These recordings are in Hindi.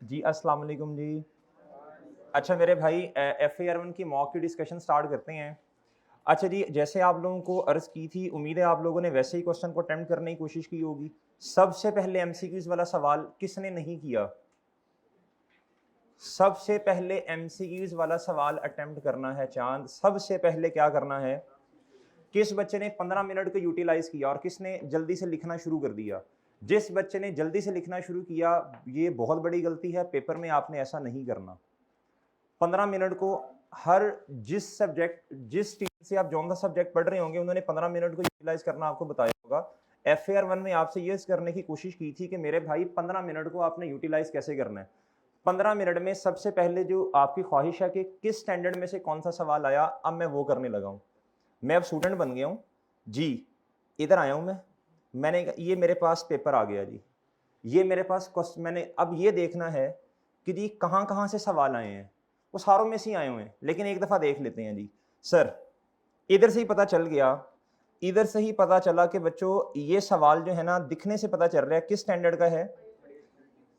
जी, अस्सलाम वालेकुम जी। अच्छा मेरे भाई FAR 1 की मॉक की डिस्कशन स्टार्ट करते हैं। अच्छा जी, जैसे आप लोगों को अर्ज़ की थी, उम्मीद है आप लोगों ने वैसे ही क्वेश्चन को अटेम्प्ट करने की कोशिश की होगी। सबसे पहले एमसीक्यूज़ वाला सवाल किसने नहीं किया? सबसे पहले एमसीक्यूज़ वाला सवाल अटेम्प्ट करना है चाँद, सबसे पहले क्या करना है? किस बच्चे ने 15 मिनट को यूटिलाइज़ किया और किसने जल्दी से लिखना शुरू कर दिया? जिस बच्चे ने जल्दी से लिखना शुरू किया, ये बहुत बड़ी गलती है, पेपर में आपने ऐसा नहीं करना। 15 मिनट को हर जिस टीचर से आप जौन सा सब्जेक्ट पढ़ रहे होंगे उन्होंने 15 मिनट को यूटिलाइज करना आपको बताया होगा। FAR 1 में आपसे ये करने की कोशिश की थी कि मेरे भाई 15 मिनट को आपने यूटिलाइज कैसे करना है। 15 मिनट में सबसे पहले जो आपकी ख्वाहिश है कि किस स्टैंडर्ड में से कौन सा सवाल आया, अब मैं वो करने लगा हूँ। मैं अब स्टूडेंट बन गया हूँ जी, इधर आया हूँ ये मेरे पास पेपर आ गया जी, ये मेरे पास मैंने अब ये देखना है कि जी कहाँ कहाँ से सवाल आए हैं। वो सारों में से ही आए हुए हैं, लेकिन एक दफ़ा देख लेते हैं जी। सर, इधर से ही पता चल गया, इधर से ही पता चला कि बच्चों ये सवाल जो है ना दिखने से पता चल रहा है किस स्टैंडर्ड का है।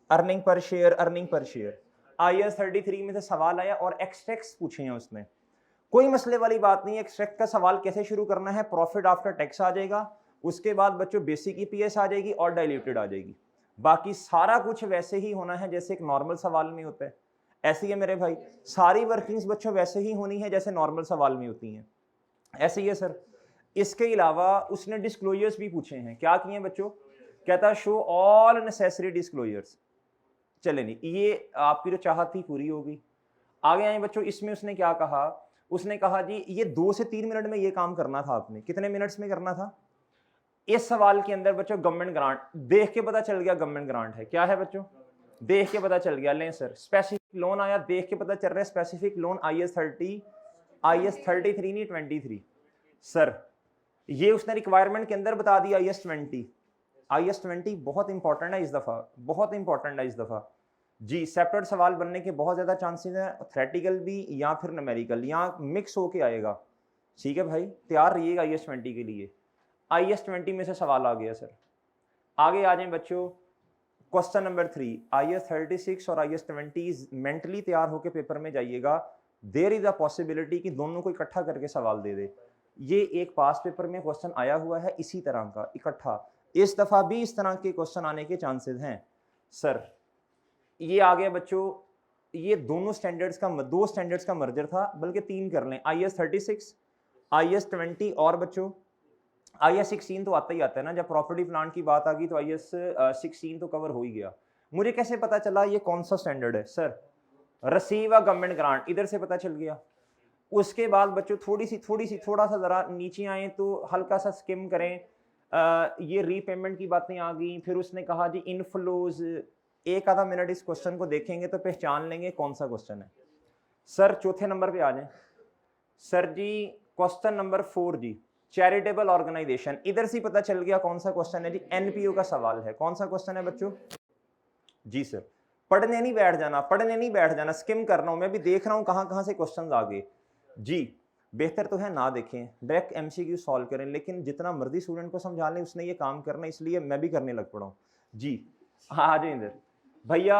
अर्निंग पर शेयर IAS 33 में से सवाल आया और एक्सट्रैक्ट्स पूछे हैं उसने। कोई मसले वाली बात नहीं है, एक्सट्रैक्ट का सवाल कैसे शुरू करना है, प्रॉफिट आफ्टर टैक्स आ जाएगा, उसके बाद बच्चों बेसिक ईपीएस आ जाएगी और डाइल्यूटेड आ जाएगी। बाकी सारा कुछ वैसे ही होना है जैसे एक नॉर्मल सवाल में होता है। ऐसे ही है मेरे भाई, सारी वर्किंग्स बच्चों वैसे ही होनी है जैसे नॉर्मल सवाल में होती हैं। ऐसे ही है सर। इसके अलावा उसने डिस्क्लोजर्स भी पूछे हैं। क्या किए हैं बच्चों? कहता शो ऑल नेसेसरी डिस्क्लोजर्स। चले नहीं, ये आपकी जो चाहत थी पूरी होगी। आगे आए बच्चों, इसमें उसने क्या कहा? उसने कहा जी ये 2 से 3 मिनट में ये काम करना था आपने। कितने मिनट्स में करना था? इस सवाल के अंदर बच्चों गवर्नमेंट ग्रांट देख के पता चल गया गवर्नमेंट ग्रांट है। क्या है बच्चों? देख के पता चल गया। लें सर, स्पेसिफिक लोन आया, देख के पता चल रहा है स्पेसिफिक लोन IS 33 नहीं 23। सर, ये उसने रिक्वायरमेंट के अंदर बता दिया IS 20 बहुत इंपॉर्टेंट है इस दफा, बहुत इंपॉर्टेंट है इस दफा जी। सेपरेट सवाल बनने के बहुत ज्यादा चांसेस हैं, थ्रेटिकल भी या फिर न्यूमेरिकल, यहाँ मिक्स होके आएगा। ठीक है भाई, तैयार रहिएगा IS 20 के लिए। IS 20 में से सवाल आ गया सर। आगे आ जाए बच्चों, क्वेश्चन नंबर 3। IS 36 और IS 20 मेंटली तैयार होकर पेपर में जाइएगा। देयर इज अ पॉसिबिलिटी कि दोनों को इकट्ठा करके सवाल दे दे। ये एक पास पेपर में क्वेश्चन आया हुआ है इसी तरह का इकट्ठा। इस दफा भी इस तरह के क्वेश्चन आने के चांसेस हैं सर। ये आ गया बच्चों, ये दो स्टैंडर्ड्स का मर्जर था, बल्कि 3 कर लें। IS 36, IS 20 और बच्चों IS 16 तो आता ही आता है ना, जब प्रॉपर्टी प्लांट की बात आ गई तो IS 16 तो कवर हो ही गया। मुझे कैसे पता चला ये कौन सा स्टैंडर्ड है sir? Receive a government grant, इधर से पता चल गया। उसके बाद बच्चों थोड़ा सा जरा नीचे आए तो हल्का सा स्किम करें। ये रीपेमेंट की बातें आ गई, फिर उसने कहा जी इनफ्लोज। एक आधा मिनट इस क्वेश्चन को देखेंगे तो पहचान लेंगे कौन सा क्वेश्चन है। सर चौथे नंबर पे आ जाए। सर जी क्वेश्चन नंबर 4 जी, चैरिटेबल ऑर्गेनाइजेशन। इधर से पता चल गया कौन सा क्वेश्चन है जी, एनपीओ का सवाल है। कौन सा क्वेश्चन है बच्चों? जी सर। पढ़ने नहीं बैठ जाना, स्किम कर रहा हूं मैं भी, देख रहा हूं कहां कहां से क्वेश्चन आ गए जी। बेहतर तो है ना देखें, डायरेक्ट एमसीक्यू सॉल्व करें, लेकिन जितना मर्जी स्टूडेंट को समझा लें उसने ये काम करना, इसलिए मैं भी करने लग पड़ा हूं जी। हाँ आ जाए इधर भैया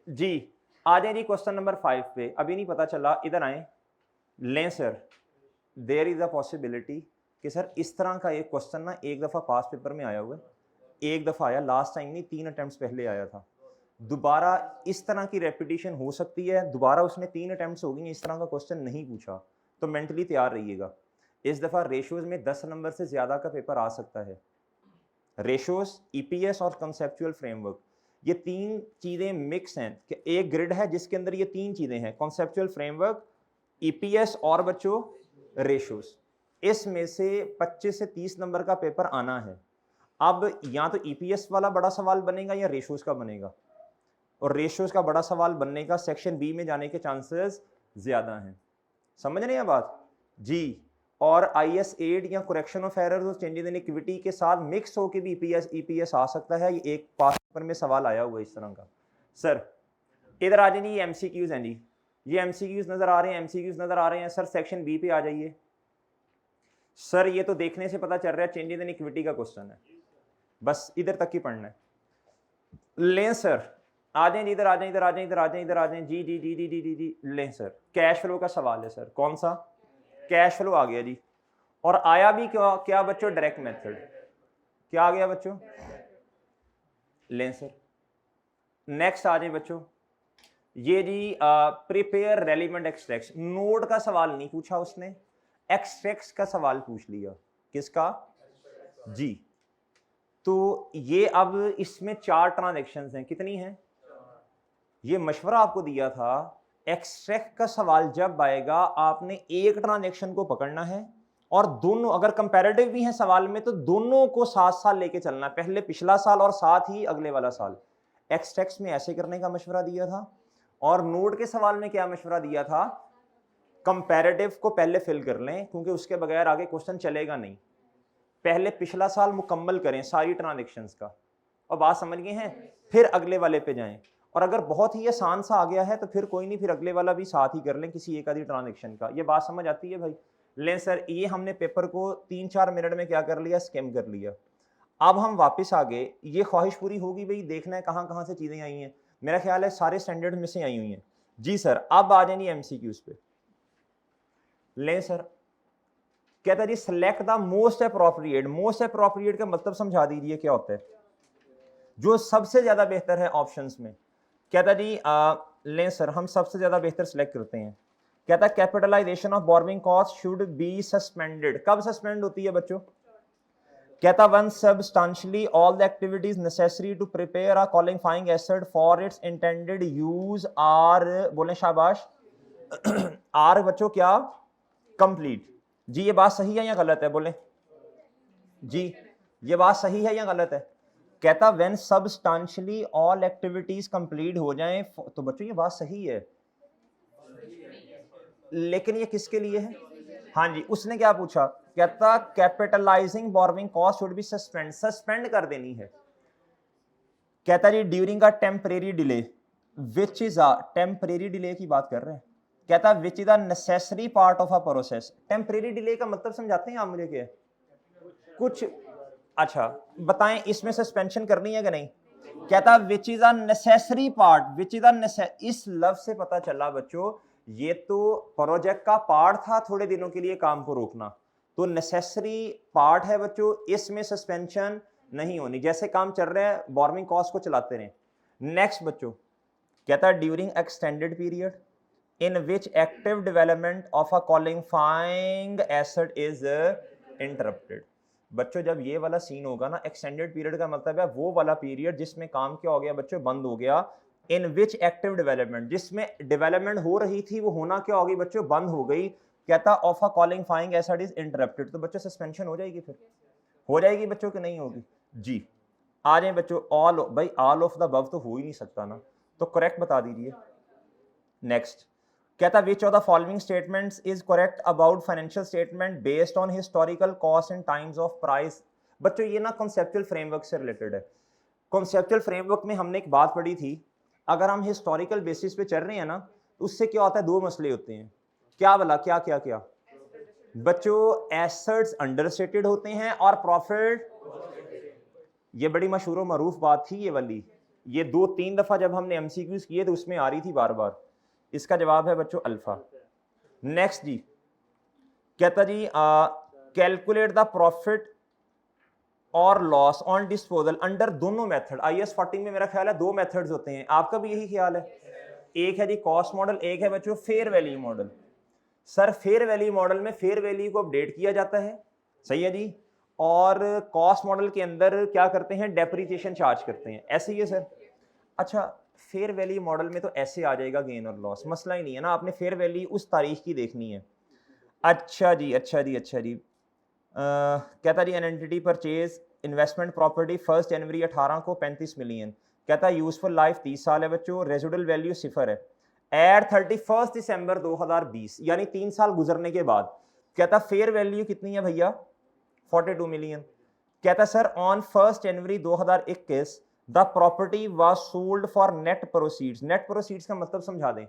जी, आ जाए जी क्वेश्चन नंबर 5 पे। अभी नहीं पता चला, इधर आए। लें sir, there is a possibility कि सर इस तरह का एक क्वेश्चन ना एक दफा पास पेपर में आया हुआ है, एक दफा आया, लास्ट टाइम नहीं 3 अटेम्प्ट्स पहले आया था। दोबारा इस तरह की रेपिटेशन हो सकती है, दोबारा उसने 3 अटेम्प्ट्स हो गई, इस तरह का क्वेश्चन नहीं पूछा, तो मेंटली तैयार रहिएगा। इस दफा रेशियोज में 10 नंबर से ज्यादा का पेपर आ सकता है। रेशियोज, ईपीएस और कंसेप्चुअल फ्रेमवर्क, ये 3 चीजें मिक्स हैं कि एक ग्रिड है जिसके अंदर ये 3 चीजें हैं, कंसेप्चुअल फ्रेमवर्क, ईपीएस और बच्चों रेशियोज। इसमें से 25 से 30 नंबर का पेपर आना है। अब या तो ईपीएस वाला बड़ा सवाल बनेगा या रेशियोज का बनेगा, और रेशियोज का बड़ा सवाल बनने का सेक्शन बी में जाने के चांसेस ज्यादा हैं। समझ रहे हैं बात जी। और IS 8 या करेक्शन ऑफ एरर्स और चेंजेस इन इक्विटी के साथ मिक्स होकर भी ईपीएस आ सकता है। ये एक पास पेपर में सवाल आया हुआ है इस तरह का सर। इधर आ जाइए, ये एमसीक्यूज हैं जी, ये एमसीक्यूज नजर आ रहे हैं, एमसीक्यूज नजर आ रहे हैं सर। सेक्शन बी पे आ जाइए सर। ये तो देखने से पता चल रहा है चेंजेस इन इक्विटी का क्वेश्चन है, बस इधर तक ही पढ़ना है। लें सर, आ जाएं इधर, आ जाएं इधर, आ जाएं इधर, आ जाएं इधर, आ जाएं। जी जी जी जी जी जी जी लें सर, कैश फ्लो का सवाल है सर। कौन सा? कैश फ्लो आ गया जी। और आया भी क्या क्या बच्चों? Direct method. क्या आ गया बच्चों? लें सर। नेक्स्ट आ जाए बच्चों, ये जी प्रिपेयर रेलिवेंट एक्सट्रैक्ट्स। नोड का सवाल नहीं पूछा उसने, एक्सट्रैक्ट्स का सवाल पूछ लिया। किसका? जी। तो ये अब इसमें 4 ट्रांजैक्शंस हैं। कितनी हैं? ये मशवरा आपको दिया था, एक्सट्रैक्ट का सवाल जब आएगा आपने एक ट्रांजैक्शन को पकड़ना है और दोनों अगर कंपैरेटिव भी हैं सवाल में तो दोनों को साथ साथ लेके चलना, पहले पिछला साल और साथ ही अगले वाला साल। एक्सट्रैक्ट्स में ऐसे करने का मशवरा दिया था और नोड के सवाल में क्या मशवरा दिया था? कंपैरेटिव को पहले फिल कर लें क्योंकि उसके बगैर आगे क्वेश्चन चलेगा नहीं। पहले पिछला साल मुकम्मल करें सारी ट्रांजैक्शंस का, और बात समझ गए हैं, फिर अगले वाले पे जाएं। और अगर बहुत ही आसान सा आ गया है तो फिर कोई नहीं, फिर अगले वाला भी साथ ही कर लें किसी एक आधी ट्रांजैक्शन का। ये बात समझ आती है भाई? लें सर, ये हमने पेपर को 3-4 मिनट में क्या कर लिया? स्किम कर लिया। अब हम वापस आ गए, ये ख्वाहिश पूरी होगी भाई, देखना है कहाँ कहाँ से चीजें आई हैं। मेरा ख्याल है सारे स्टैंडर्ड में से आई हुई हैं। जी सर, अब आ जाएंगे एमसीक्यूज पे। लें सर, कहता है जी select the most appropriate. Most appropriate का मतलब समझा दीजिए क्या होता है? जो सबसे ज्यादा बेहतर है ऑप्शंस में। कहता जी लें सर, हम सबसे ज्यादा बेहतर सिलेक्ट करते हैं। कहता capitalisation of borrowing cost should be suspended. कब सस्पेंड होती है बच्चों? कहता one substantially all the activities necessary to prepare a qualifying asset for its intended use are, बोले शाबाश, आर बच्चों क्या? कंप्लीट। जी ये बात सही है या गलत है? बोले जी, ये बात सही है या गलत है? कहता when substantially all activities complete हो जाएं तो बच्चों ये बात सही है, लेकिन ये किसके लिए है? हाँ जी, उसने क्या पूछा? कहता capitalising borrowing cost should be suspend, suspend कर देनी है। कहता जी during a temporary delay, which is a temporary delay की बात कर रहे हैं। कहता which is the necessary part of a process. Temporary delay का मतलब समझाते हैं आप मुझे? क्या कुछ अच्छा बताएं, इसमें सस्पेंशन करनी है कि नहीं? कहता which is a necessary part, which is अ, इस लफ्ज से पता चला बच्चों ये तो प्रोजेक्ट का पार्ट था थोड़े दिनों के लिए काम को रोकना, तो नेसेसरी पार्ट है बच्चों, इसमें सस्पेंशन नहीं होनी। जैसे काम चल रहा है बोरोइंग कॉस्ट को चलाते रहे। नेक्स्ट बच्चों, कहता during extended period in which active development of a qualifying asset is interrupted। बच्चों जब ये वाला सीन होगा ना, एक्सटेंडेड पीरियड का मतलब है वो वाला पीरियड जिसमें काम क्या हो गया बच्चों? बंद हो गया। इन विच एक्टिव डेवलपमेंट, जिसमें डेवलपमेंट हो रही थी वो होना क्या हो गई बच्चों? बंद हो गई। कहता of a qualifying asset is interrupted, तो बच्चों सस्पेंशन हो जाएगी। फिर हो जाएगी बच्चों कि नहीं होगी? जी आ जाए बच्चों। ऑल, भाई ऑल ऑफ द अबव तो हो ही नहीं सकता ना, तो करेक्ट बता दीजिए। नेक्स्ट कहता which of the following statements is correct about financial statement based on historical cost in times of price. बच्चों ये ना कॉन्सेप्चुअल फ्रेमवर्क से रिलेटेड है। कॉन्सेप्चुअल फ्रेमवर्क में हमने एक बात पढ़ी थी, अगर हम हिस्टोरिकल बेसिस पे चल रहे हैं ना तो उससे क्या होता है? 2 मसले होते हैं। क्या बोला? क्या क्या क्या बच्चों? एसेट्स अंडरस्टेटेड होते हैं और प्रॉफिट, ये बड़ी मशहूर और मरूफ बात थी ये वाली। ये 2-3 दफा जब हमने एमसीक्यूज किए तो उसमें आ रही थी बार बार। इसका जवाब है बच्चों अल्फा। नेक्स्ट जी, कहता जी कैलकुलेट द प्रॉफिट और लॉस ऑन डिस्पोजल अंडर दोनों मेथड। IAS 14 में मेरा ख्याल है 2 मेथड्स होते हैं, आपका भी यही ख्याल है? एक है जी कॉस्ट मॉडल, एक है बच्चों fair value model. Sir fair value model में फेयर वैल्यू को अपडेट किया जाता है, सही है जी, और कॉस्ट मॉडल के अंदर क्या करते हैं? डेप्रिसिएशन चार्ज करते हैं। ऐसे ही है सर? अच्छा, फेयर वैल्यू मॉडल में तो ऐसे आ जाएगा गेन और लॉस, मसला ही नहीं है ना, आपने फेयर वैल्यू उस तारीख की देखनी है। अच्छा जी अच्छा जी अच्छा जी। कहता जी an entity purchase investment property 1 जनवरी 18 को 35 मिलियन। कहता है यूजफुल लाइफ 30 साल है बच्चों, रेजिडुअल वैल्यू 0 है। एट 31 दिसंबर 2020 यानी 3 साल गुजरने के बाद कहता फेयर वैल्यू कितनी है भैया? 42 मिलियन। कहता sir on 1 January 2021 the property was sold for net proceeds. Net proceeds का मतलब समझा दें।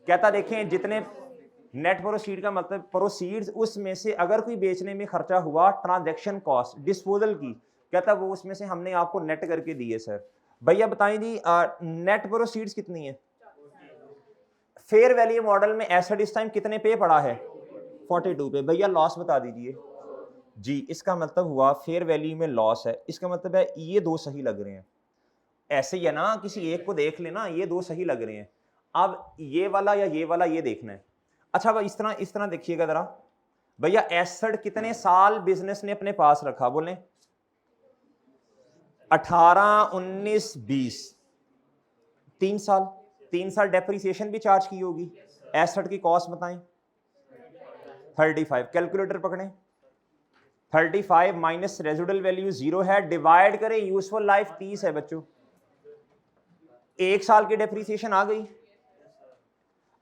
कहता देखें जितने नेट प्रोसीड का मतलब प्रोसीड्स, उसमें से अगर कोई बेचने में खर्चा हुआ ट्रांजैक्शन कॉस्ट डिस्पोजल की, कहता वो उसमें से हमने आपको नेट करके दिए सर। भैया बताएं जी नेट प्रोसीड्स कितनी है? फेयर वैल्यू मॉडल में एसेट इस टाइम कितने पे पड़ा है? 42 पे। भैया लॉस बता दीजिए जी। इसका मतलब हुआ फेयर वैल्यू में लॉस है, इसका मतलब है ये दो सही लग रहे हैं। ऐसे ही है ना, किसी एक को देख लेना, ये दो सही लग रहे हैं। अब ये वाला या ये वाला ये देखना है। अच्छा भाई इस तरह देखिएगा जरा। भैया एसेट कितने साल बिजनेस ने अपने पास रखा? बोलें 18, 19, 20, 3 साल। 3 साल डेप्रिसिएशन भी चार्ज की होगी। एसेट की कॉस्ट बताएं 35। कैलकुलेटर पकड़ें। 35 माइनस रेजिडुअल वैल्यू 0 है, डिवाइड करें यूजफुल लाइफ 30 है बच्चों। 1 साल की डेप्रिसिएशन आ गई।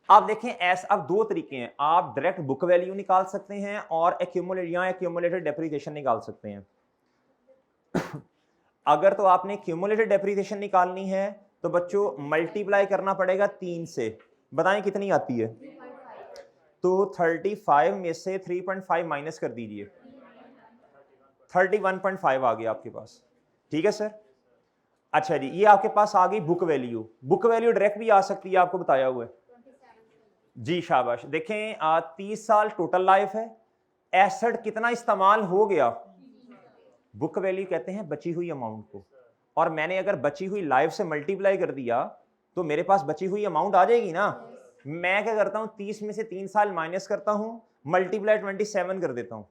आप देखें अब दो तरीके हैं, आप डायरेक्ट बुक वैल्यू निकाल सकते हैं और एक्यूमुलेटेड डेप्रिसिएशन निकाल सकते हैं। अगर तो आपने एक्यूमुलेटेड डेप्रिसिएशन निकालनी है तो बच्चों मल्टीप्लाई करना पड़ेगा 3 से। बताएं कितनी आती है? तो 35 में से 3.5 माइनस कर दीजिए, 31.5 आ गया आपके पास। ठीक है सर। अच्छा जी, ये आपके पास आ गई book value. Book value direct भी आ सकती है, आपको बताया हुआ है जी। शाबाश। देखें 30 साल टोटल लाइफ है, एसेट कितना इस्तेमाल हो गया? बुक वैल्यू कहते हैं बची हुई अमाउंट को, और मैंने अगर बची हुई लाइफ से मल्टीप्लाई कर दिया तो मेरे पास बची हुई अमाउंट आ जाएगी ना। मैं क्या करता हूं, 30 में से 3 साल माइनस करता हूं, मल्टीप्लाई 27 कर देता हूं।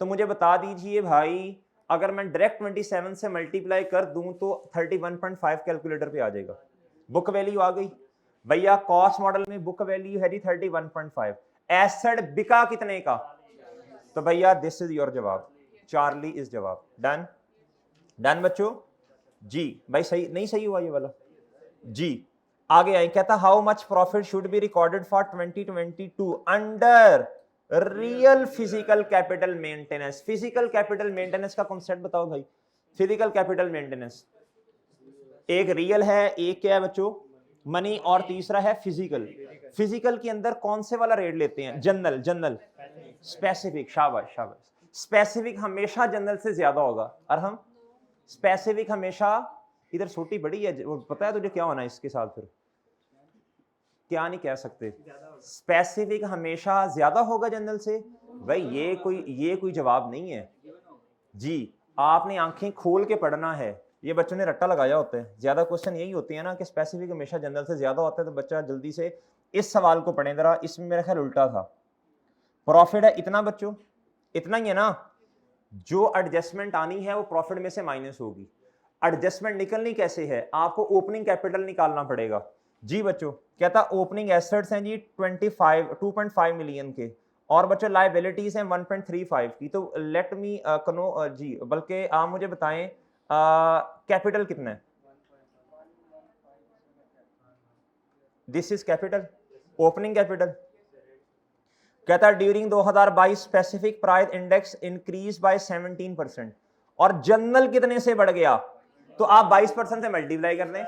तो मुझे बता दीजिए भाई, अगर मैं डायरेक्ट 27 से मल्टीप्लाई कर दूं तो 31.5 कैलकुलेटर पे आ जाएगा। बुक वैल्यू आ गई। भैया कॉस्ट मॉडल में बुक वैल्यू है जी 31.5। एसेट बिका कितने का? तो भैया दिस इज योर जवाब, चार्ली इज जवाब। डन डन बच्चों जी। भाई सही नहीं सही हुआ ये वाला जी। आगे आई, कहता how much profit should be recorded for 2022 under real physical capital maintenance. Physical capital maintenance का कॉन्सेप्ट बताओ भाई। फिजिकल कैपिटल मेंटेनेंस, एक रियल है, एक क्या है बच्चों मनी, और तीसरा है फिजिकल। फिजिकल के अंदर कौन से वाला रेट लेते हैं? General, general, specific. शाबाश शाबाश। स्पेसिफिक हमेशा जनरल से ज्यादा होगा, और हम स्पेसिफिक हमेशा इधर छोटी बड़ी है। पता है तुझे क्या होना है इसके साथ? फिर क्या नहीं कह सकते, स्पेसिफिक हमेशा ज्यादा होगा जनरल से। भाई ये कोई जवाब नहीं है जी। आपने आंखें खोल के पढ़ना है, ये बच्चों ने रट्टा लगाया होता है। ज्यादा क्वेश्चन यही होते हैं ना कि स्पेसिफिक हमेशा जनरल से ज्यादा होता है, तो बच्चा जल्दी से इस सवाल को पढ़े जरा। इसमें मेरा ख्याल उल्टा था। प्रॉफिट है इतना बच्चों, इतना ही है ना। जो एडजस्टमेंट आनी है वो प्रॉफिट में से माइनस होगी। एडजस्टमेंट निकलनी कैसे है? आपको ओपनिंग कैपिटल निकालना पड़ेगा जी बच्चों। कहता ओपनिंग एसेट्स हैं जी 2.5 मिलियन के, और बच्चों लाइबिलिटीज हैं 1.35 की। तो लेट मी कनो जी, बल्कि आप मुझे बताएं कैपिटल कितना है? This is capital, opening capital. कहता during 2022 specific price index increase by 17%, और जनरल कितने से बढ़ गया? तो आप 22% से मल्टीप्लाई कर दें,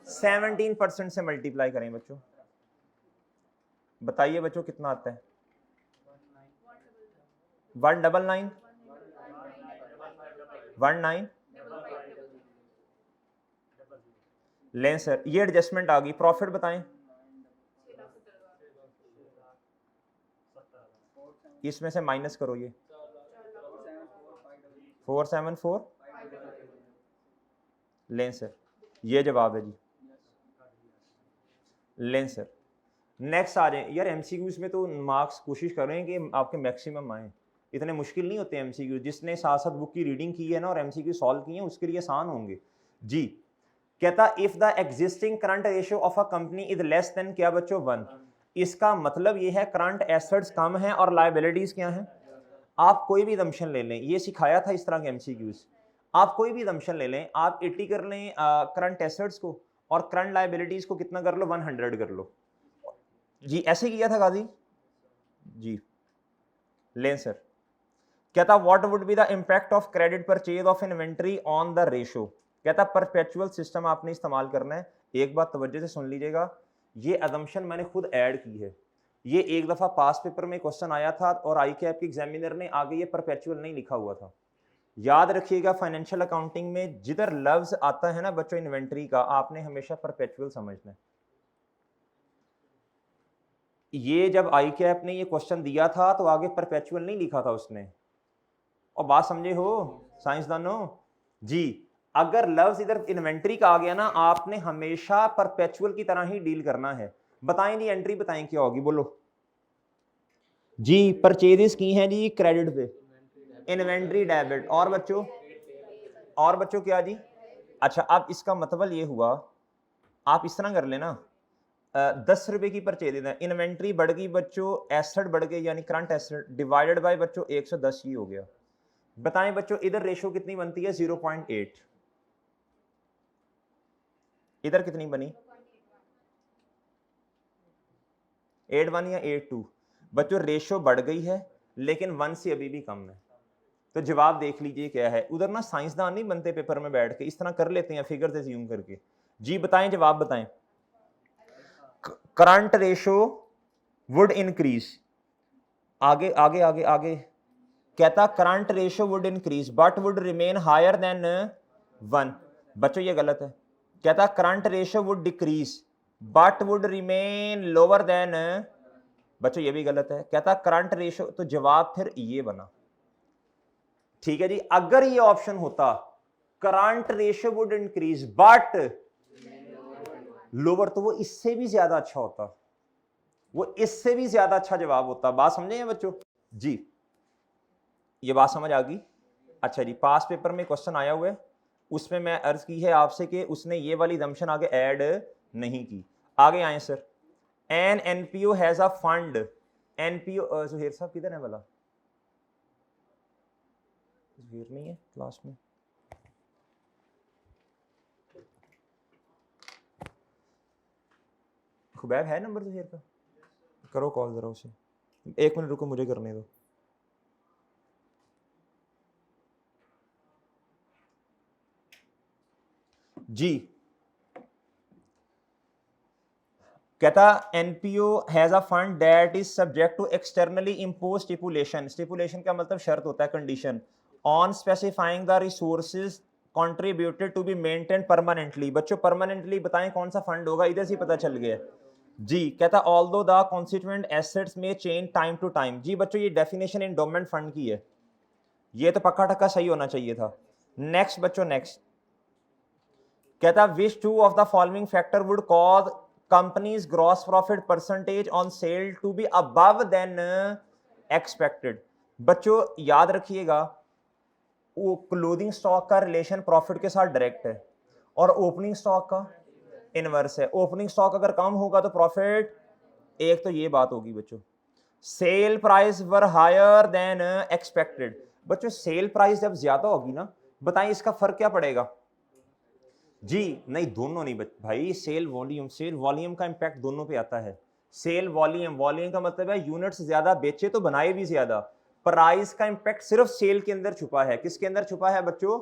17% से मल्टीप्लाई करें बच्चों। बताइए बच्चों कितना आता है? 199 19 लें सर। ये एडजस्टमेंट आ गई। प्रॉफिट बताएं, इसमें से माइनस करो ये 474 लें सर। ये जवाब है जी, लें सर। नेक्स्ट आ जाए यार। एमसीक्यूज में तो मार्क्स कोशिश करें कि आपके मैक्सिमम आए, इतने मुश्किल नहीं होते एमसीक्यू। जिसने साथ साथ बुक की रीडिंग की है ना और एमसीक्यू सॉल्व किए हैं उसके लिए आसान होंगे जी। कहता if the existing current ratio of a company is less than क्या बच्चों 1। इसका मतलब ये है करंट एसेट्स कम है और लायबिलिटीज क्या है। आप कोई भी दमशन ले लें, ये सिखाया था इस तरह के एमसीक्यूज। आप कोई भी दमशन ले लें, आप 80 कर लें करंट एसेट्स को, और करंट लायबिलिटीज को कितना कर लो 100 कर लो जी। ऐसे किया था गाजी जी। लें सर। कहता what would be the impact of credit purchase of inventory on the ratio. कहता परपेचुअल सिस्टम आपने इस्तेमाल करना है। एक बात तवज्जो से सुन लीजिएगा, ये अजम्पशन मैंने खुद ऐड की है। ये एक दफा पास पेपर में क्वेश्चन आया था और आई कैप के एग्जामिनर ने आगे ये परपेचुअल नहीं लिखा हुआ था। याद रखिएगा फाइनेंशियल अकाउंटिंग में जिधर लफ्ज आता है ना बच्चों इन्वेंट्री का, आपने हमेशा परपेचुअल समझना है। ये जब आई कैप ने ये क्वेश्चन दिया था तो आगे परपेचुअल नहीं लिखा था उसने, और बात समझे हो साइंसदानों जी। अगर लफ्ज इधर इन्वेंट्री का आ गया ना, आपने हमेशा परपेचुअल की तरह ही डील करना है। बताएं जी एंट्री, बताएं क्या होगी, बोलो जी। परचेजेस की हैं जी क्रेडिट पे, इन्वेंट्री डेबिट, और बच्चों क्या जी। अच्छा, अब इसका मतलब ये हुआ, आप इस तरह कर लेना, 10 रुपए की परचेज है, इन्वेंट्री बढ़ गई बच्चों, एसेट बढ़ गए यानी करंट एसेट, डिवाइडेड बाय बच्चों 110 ही हो गया। बताएं बच्चों इधर रेशो कितनी बनती है, 0.8। इधर कितनी बनी, 8.1 या 8.2। बच्चों रेशो बढ़ गई है लेकिन 1 से अभी भी कम है। तो जवाब देख लीजिए क्या है। उधर ना साइंसदान नहीं बनते पेपर में बैठ के, इस तरह कर लेते हैं फिगर एज्यूम करके। जी बताएं, जवाब बताएं। करंट रेशो वुड इंक्रीज, आगे आगे आगे आगे कहता current ratio would increase but would remain higher than 1। बच्चों ये गलत है। कहता current ratio would decrease but would remain lower than, बच्चों ये भी गलत है। कहता करंट रेशो, तो जवाब फिर ये बना। ठीक है जी, अगर ये ऑप्शन होता current ratio would increase but lower, तो वो इससे भी ज्यादा अच्छा होता, वो इससे भी ज्यादा अच्छा जवाब होता। बात समझे बच्चों जी, ये बात समझ आ गई। अच्छा जी, पास पेपर में क्वेश्चन आया हुआ है, उसमें मैं अर्ज की है आपसे कि उसने ये वाली दमशन आगे ऐड नहीं की। आगे आए sir, an NPO has a fund, NPO सुहेर साहब किधर है वाला, सुहेर नहीं है क्लास में, खुबैब है नंबर सुहेर का, करो कॉल जरा उसे, 1 मिनट रुको मुझे करने दो। जी कहता NPO has a fund that is subject to externally impose stipulation, stipulation का मतलब शर्त होता है, condition, on specifying the resources contributed to be maintain permanently. बच्चों परमानेंटली बताएं कौन सा फंड होगा, इधर से पता चल गया जी। कहता ऑल्दो द कॉन्स्टिट्यूएंट एसेट्स में चेंज टाइम टू टाइम। जी बच्चों ये डेफिनेशन एंडोमेंट फंड की है, ये तो पक्का टक्का सही होना चाहिए था। नेक्स्ट बच्चों, नेक्स्ट कहता which two of the following factor would cause companies gross profit percentage on sale to be above than expected. बच्चों याद रखिएगा, वो क्लोथिंग स्टॉक का रिलेशन प्रॉफिट के साथ डायरेक्ट है और ओपनिंग स्टॉक का इनवर्स है। ओपनिंग स्टॉक अगर कम होगा तो प्रॉफिट, एक तो ये बात होगी बच्चों। सेल प्राइस वर हायर देन एक्सपेक्टेड। बच्चों सेल प्राइस जब ज्यादा होगी ना, बताएं इसका फर्क क्या पड़ेगा जी। नहीं दोनों नहीं भाई, सेल वॉल्यूम का इंपैक्ट दोनों पे आता है। सेल वॉल्यूम का मतलब है यूनिट्स ज्यादा बेचे तो बनाए भी ज्यादा। प्राइस का इंपैक्ट सिर्फ सेल के अंदर छुपा है। किसके अंदर छुपा है बच्चों,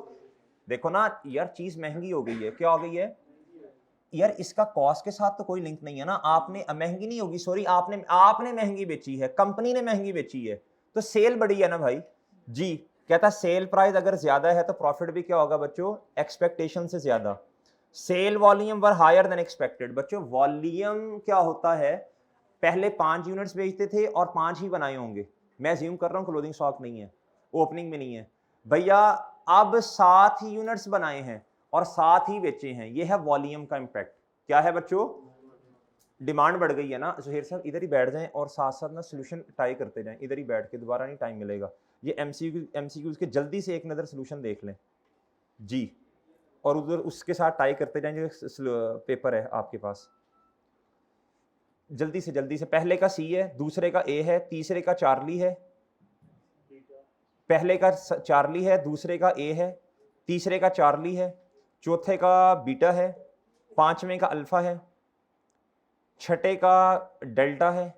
देखो ना यार, चीज महंगी हो गई है, क्या हो गई है यार, इसका कॉस्ट के साथ तो कोई लिंक नहीं है ना। आपने महंगी नहीं होगी, सॉरी, आपने महंगी बेची है, कंपनी ने महंगी बेची है, तो सेल बढ़ी है ना भाई जी। कहता सेल प्राइस अगर ज्यादा है तो प्रॉफिट भी क्या होगा बच्चों, एक्सपेक्टेशन से ज्यादा। सेल वॉल्यूम वर हायर देन एक्सपेक्टेड। बच्चों वॉल्यूम क्या होता है, पहले 5 यूनिट्स बेचते थे और 5 ही बनाए होंगे, मैं अज्यूम कर रहा हूं क्लोथिंग स्टॉक नहीं है, ओपनिंग में नहीं है भैया, अब 7 ही यूनिट्स बनाए हैं और 7 ही बेचे हैं, ये है वॉल्यूम का इंपैक्ट। क्या है बच्चों, डिमांड बढ़ गई है ना। सुहेर साहब इधर ही बैठ जाएं और साथ साथ ना सोल्यूशन टाई करते जाएं, इधर ही बैठ के, दोबारा नहीं टाइम मिलेगा। ये एमसीक्यूज के जल्दी से एक नजर सोल्यूशन देख लें जी, और उधर उसके साथ टाई करते जाएं जो पेपर है आपके पास। जल्दी से पहले का सी है, दूसरे का ए है, तीसरे का चार्ली है, पहले का चार्ली है, दूसरे का ए है, तीसरे का चार्ली है, चौथे का बीटा है, पांचवें का अल्फा है, छठे का डेल्टा है,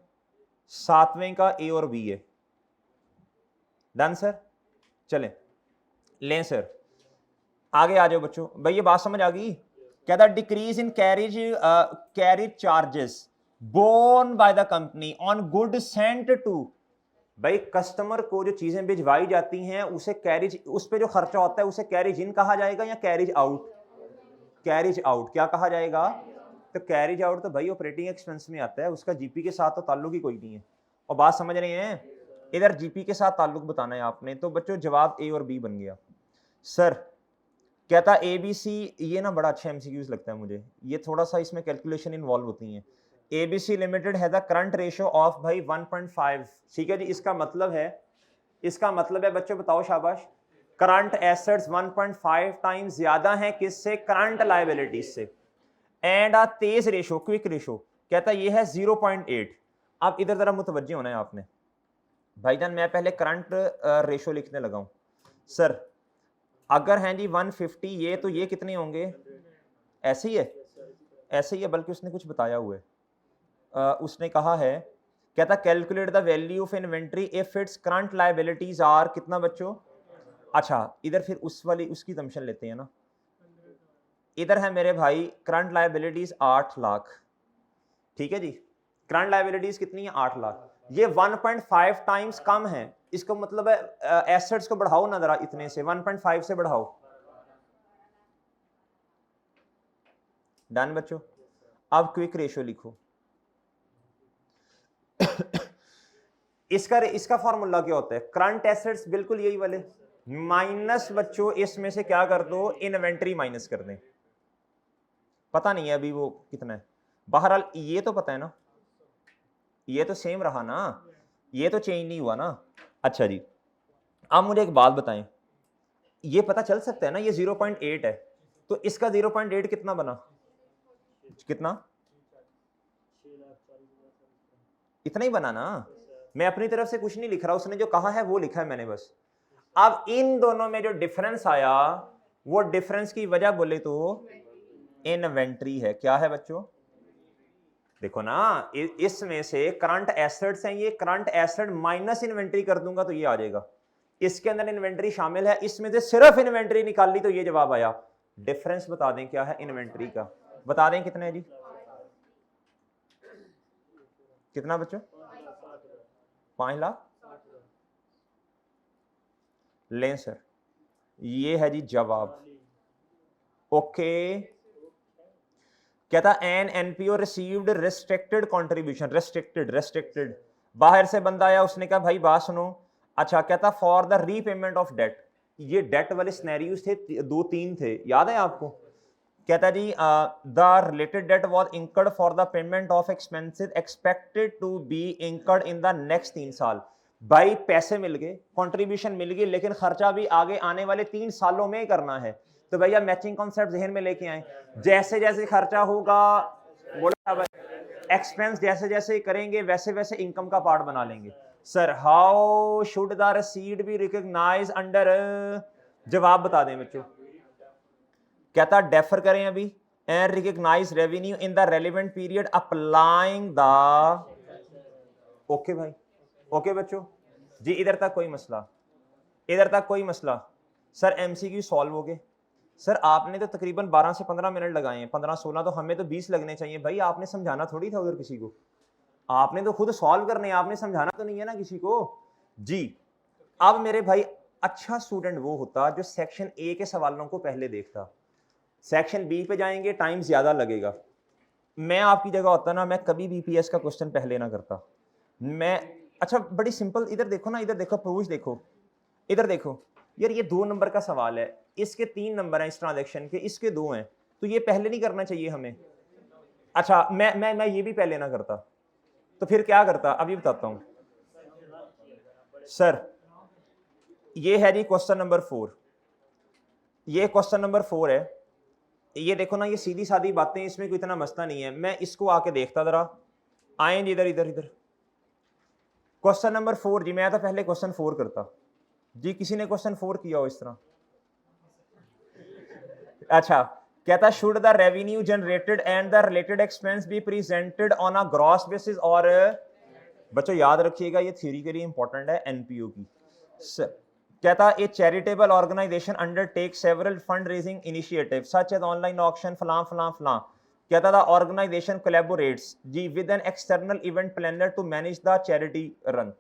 सातवें का ए और बी है। डन सर, चलें लें सर, आगे आ जाओ बच्चों। भाई ये बात समझ आ गई। कहता decrease in carriage charges borne by the company on good sent to, भाई कस्टमर को जो चीजें भिजवाई जाती हैं उसे कैरिज, उस पे जो खर्चा होता है उसे कैरिज इन कहा जाएगा या कैरिज आउट? Carriage out. क्या कहा जाएगा? तो कैरिज आउट तो भाई ऑपरेटिंग एक्सपेंस में आता है, उसका जीपी के साथ तो ताल्लुक ही कोई नहीं है। और बात समझ रहे हैं? इधर जीपी के साथ ताल्लुक बताना है आपने। तो बच्चों जवाब ए और बी बन गया। सर कहता एबीसी, ये ना बड़ा अच्छा एमसीक्यूज लगता है मुझे, ये थोड़ा सा इसमें कैलकुलेशन इन्वॉल्व होती है। एबीसी लिमिटेड है द करंट रेशियो ऑफ भाई 1.5, ठीक है जी। इसका मतलब है बच्चों बताओ शाबाश, करंट एसेट्स 1.5 टाइम्स ज्यादा है किससे? करंट लायबिलिटीज से। And Tej ratio, quick ratio कहता ये है 0.8। अब इधर जरा मुतवज्जे होना है आपने भाईजान, मैं पहले करंट रेशो लिखने लगा हूं। सर अगर हैं जी 150, ये तो ये कितने होंगे? ऐसे ही है, ऐसे ही है, बल्कि उसने कुछ बताया हुआ है। उसने कहा है, कहता calculate the value of inventory if its current liabilities are कितना बच्चों? अच्छा इधर फिर उस वाली उसकी जम्पशन लेते हैं ना। इधर है मेरे भाई करंट लायबिलिटीज 8 लाख, ठीक है जी। करंट लायबिलिटीज कितनी है? 8 लाख। ये 1.5 टाइम्स कम है, इसका मतलब है एसेट्स को बढ़ाओ ना जरा, इतने से 1.5 से बढ़ाओ। डन बच्चों। अब क्विक रेशियो लिखो। इसका फॉर्मूला क्या होता है? करंट एसेट्स बिल्कुल यही वाले माइनस बच्चों इसमें से क्या कर दो? इन्वेंट्री माइनस कर दें। पता नहीं है अभी वो कितना है, बहरहाल ये तो पता है ना, ये तो सेम रहा ना, ये तो चेंज नहीं हुआ ना। अच्छा जी, अब मुझे एक बात बताएं, ये पता चल सकता है ना ये 0.8 है, तो इसका 0.8 कितना बना? कितना? इतना ही बना ना। मैं अपनी तरफ से कुछ नहीं लिख रहा, उसने जो कहा है वो लिखा है मैंने बस। अब इन दोनों में जो डिफरेंस आया, वो डिफरेंस की वजह बोले तो इन्वेंट्री है। क्या है बच्चों? देखो ना, इसमें से करंट एसेट्स हैं, ये करंट एसेट माइनस इन्वेंट्री कर दूंगा तो ये आ जाएगा। इसके अंदर इन्वेंट्री शामिल है, इसमें से सिर्फ इन्वेंट्री निकाल ली तो ये जवाब आया। डिफरेंस बता दें क्या है इन्वेंट्री का? बता दें कितना है जी? कितना बच्चों? 5 लाख। लें सर, ये है जी जवाब। ओके। कहता an NPO received restricted contribution, restricted बाहर से बंदा आया, उसने कहा भाई बात सुनो। अच्छा कहता for the repayment of debt, ये डेट वाले सिनेरियोस थे, 2-3 थे, याद है आपको? कहता जी the related debt was incurred for the payment of expenses expected to be incurred in the next 3 साल। भाई पैसे मिल गए, कंट्रीब्यूशन मिल गई, लेकिन खर्चा भी आगे आने वाले 3 सालों में करना है। तो भैया मैचिंग कॉन्सेप्ट जहन में लेके आए, जैसे जैसे खर्चा होगा, बोला भाई एक्सपेंस जैसे जैसे करेंगे वैसे वैसे इनकम का पार्ट बना लेंगे। Sir how should the receipt be recognise under, जवाब बता दें बच्चों। कहता डेफर करें अभी, and recognise revenue in the relevant period applying the, okay भाई, ओके बच्चों जी, इधर तक कोई मसला? इधर तक कोई मसला? सर एमसीक्यू सॉल्व हो गए। सर आपने तो तकरीबन 12 से 15 मिनट लगाए हैं, 15-16, तो हमें तो 20 लगने चाहिए भाई। आपने समझाना थोड़ी था उधर किसी को, आपने तो खुद सॉल्व करने, आपने समझाना तो नहीं है ना किसी को जी। अब मेरे भाई अच्छा स्टूडेंट वो होता जो सेक्शन ए के सवालों को पहले देखता, सेक्शन बी पे जाएंगे टाइम ज्यादा लगेगा। मैं आपकी जगह होता ना, मैं कभी बीपीएस का क्वेश्चन पहले ना करता मैं। अच्छा बड़ी सिंपल, इधर देखो ना, इधर देखो प्रूफ, देखो इधर देखो यार, ये 2 नंबर का सवाल है, इसके 3 नंबर हैं इस ट्रांजैक्शन के, इसके 2 हैं, तो ये पहले नहीं करना चाहिए हमें। अच्छा मैं ये भी पहले ना करता, तो फिर क्या करता अभी बताता हूं। सर ये है जी क्वेश्चन नंबर 4, ये क्वेश्चन नंबर 4 है। ये देखो ना, ये सीधी सादी बातें, इसमें कोई इतना मसला नहीं है। मैं इसको आके देखता, जरा आए जी इधर इधर इधर। क्वेश्चन नंबर 4 जी, मैं तो पहले क्वेश्चन 4 करता जी। किसी ने क्वेश्चन 4 किया हो इस तरह? अच्छा कहता should the revenue generated and the related expense be presented on a gross basis, और बच्चों याद रखिएगा ये थ्योरी के लिए इंपॉर्टेंट है एनपीओ की। कहता a charitable organisation undertake several fund raising initiative such as online auction फलां फलां फलां। कहता था ऑर्गेनाइजेशन कोलैबोरेट्स जी with an external event planner to manage the charity run.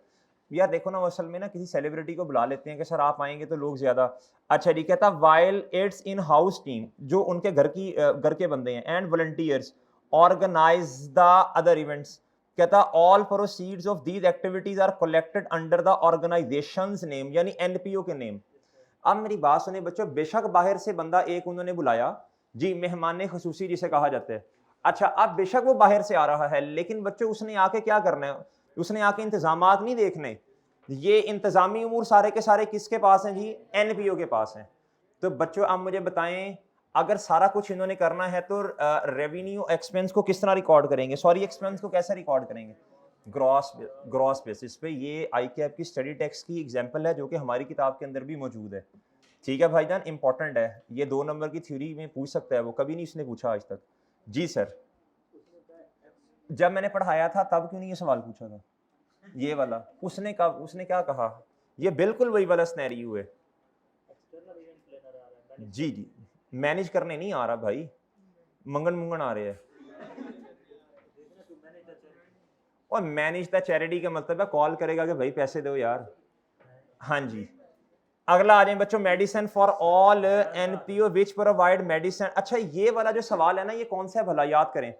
यार देखो ना, वो असल में ना किसी सेलिब्रिटी को बुला लेते हैं कि सर आप आएंगे तो लोग ज्यादा। अच्छा जी, कहता while it's in house team, जो उनके घर के बंदे हैं, and volunteers organise the other events, कहता all proceeds of these activities are collected under the organisation's name, यानी एनपीओ के नेम। अब मेरी बात सुने बच्चों, बेशक बाहर से बंदा एक उन्होंने बुलाया जी, मेहमान खसूसी जिसे कहा जाता है। अच्छा, अब बेशक वो बाहर से आ रहा है, लेकिन बच्चों उसने आके क्या करना है? उसने आके इंतजामात नहीं देखने। ये इंतजामी उमूर सारे के सारे किसके पास हैं जी? एनपीओ के पास हैं। तो बच्चों आप मुझे बताएं, अगर सारा कुछ इन्होंने करना है तो रेवेन्यू एक्सपेंस को किस तरह रिकॉर्ड करेंगे? सॉरी, एक्सपेंस को कैसे रिकॉर्ड करेंगे? ग्रॉस बेसिस पे। ये आई कैप की स्टडी टेक्स्ट की एग्जांपल है जो कि हमारी किताब के अंदर भी मौजूद है। ठीक है भाईजान, इंपॉर्टेंट है ये, 2 नंबर की थ्योरी में पूछ सकता है वो, कभी नहीं इसने पूछा आज तक। जी सर, जब मैंने पढ़ाया था तब क्यों नहीं ये सवाल पूछा था? ये वाला उसने क्या कहा? ये बिल्कुल वही वाला सिनेरियो है। जी जी, मैनेज करने नहीं आ रहा भाई, मंगन मुंगन आ रहे हैं। और मैनेज द चैरिटी का मतलब है कॉल करेगा कि भाई पैसे दो यार। हाँ जी, अगला आ जाए बच्चों, medicine for all NPO which provide medicine. अच्छा, ये वाला जो सवाल है ना, ये कौन सा है भला, याद करें।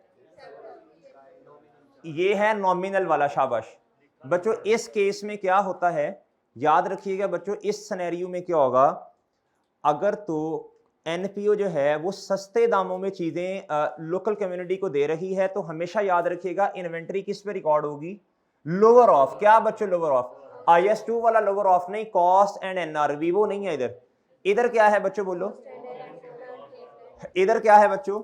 ये है नॉमिनल वाला, शाबाश बच्चों। इस केस में क्या होता है, याद रखिएगा बच्चों, इस सिनेरियो में क्या होगा, अगर तो एनपीओ जो है वो सस्ते दामों में चीजें लोकल कम्युनिटी को दे रही है, तो हमेशा याद रखिएगा इन्वेंटरी किस पे रिकॉर्ड होगी? Lower of. क्या बच्चों? Lower of. IS2 वाला लोअर ऑफ नहीं, कॉस्ट एंड एनआरवी वो नहीं है इधर। इधर क्या है बच्चों, बोलो। इधर क्या है बच्चों?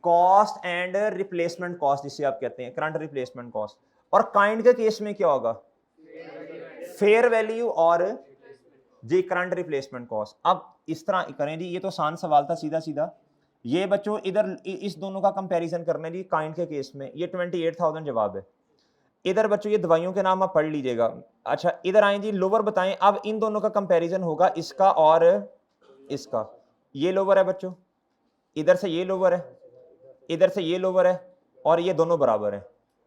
कॉस्ट एंड रिप्लेसमेंट कॉस्ट, जिसे आप कहते हैं करंट रिप्लेसमेंट कॉस्ट। और काइंड के केस में क्या होगा? फेयर वैल्यू और जी करंट रिप्लेसमेंट कॉस्ट। अब इस तरह करें जी, ये तो आसान सवाल था सीधा सीधा। ये बच्चों इधर इस दोनों का कंपैरिजन करना है जी, काइंड के केस में ये 28,000 जवाब है। इधर बच्चों ये दवाइयों के नाम आप पढ़ लीजिएगा। अच्छा, इधर आए जी, लोअर बताएं। अब इन दोनों का कंपैरिजन होगा, इसका और इसका। ये लोअर है बच्चों, इधर से ये लोअर है, इधर से ये लोअर है, और ये दोनों बराबर है।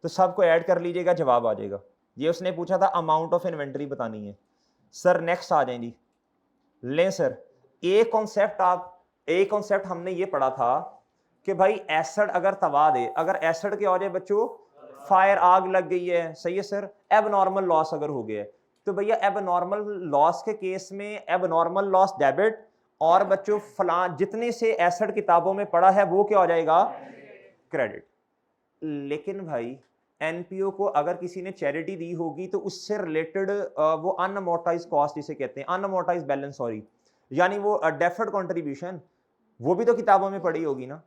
तो सबको ऐड कर लीजिएगा, जवाब आ जाएगा। ये उसने पूछा था अमाउंट ऑफ इन्वेंटरी बतानी है। सर नेक्स्ट आ जाए जी, लें सर, एक कॉन्सेप्ट हमने ये पढ़ा था कि भाई एसिड अगर तबाह दे, अगर एसिड के हो जाए बच्चों, फायर, आग लग गई है, सही है सर, एबनॉर्मल लॉस अगर हो गया है, तो भैया एबनॉर्मल लॉस के केस में एबनॉर्मल लॉस डेबिट, और बच्चों फलां जितने से एसिड किताबों में पढ़ा है वो क्या हो जाएगा? क्रेडिट। लेकिन भाई एनपीओ को अगर किसी ने चैरिटी दी होगी तो उससे रिलेटेड वो अनअमोर्टाइज कॉस्ट जिसे कहते हैं, अनअमोर्टाइज बैलेंस, सॉरी, यानी वो डेफर्ड कंट्रीब्यूशन, वो भी तो किताबों में पड़ी होगी ना,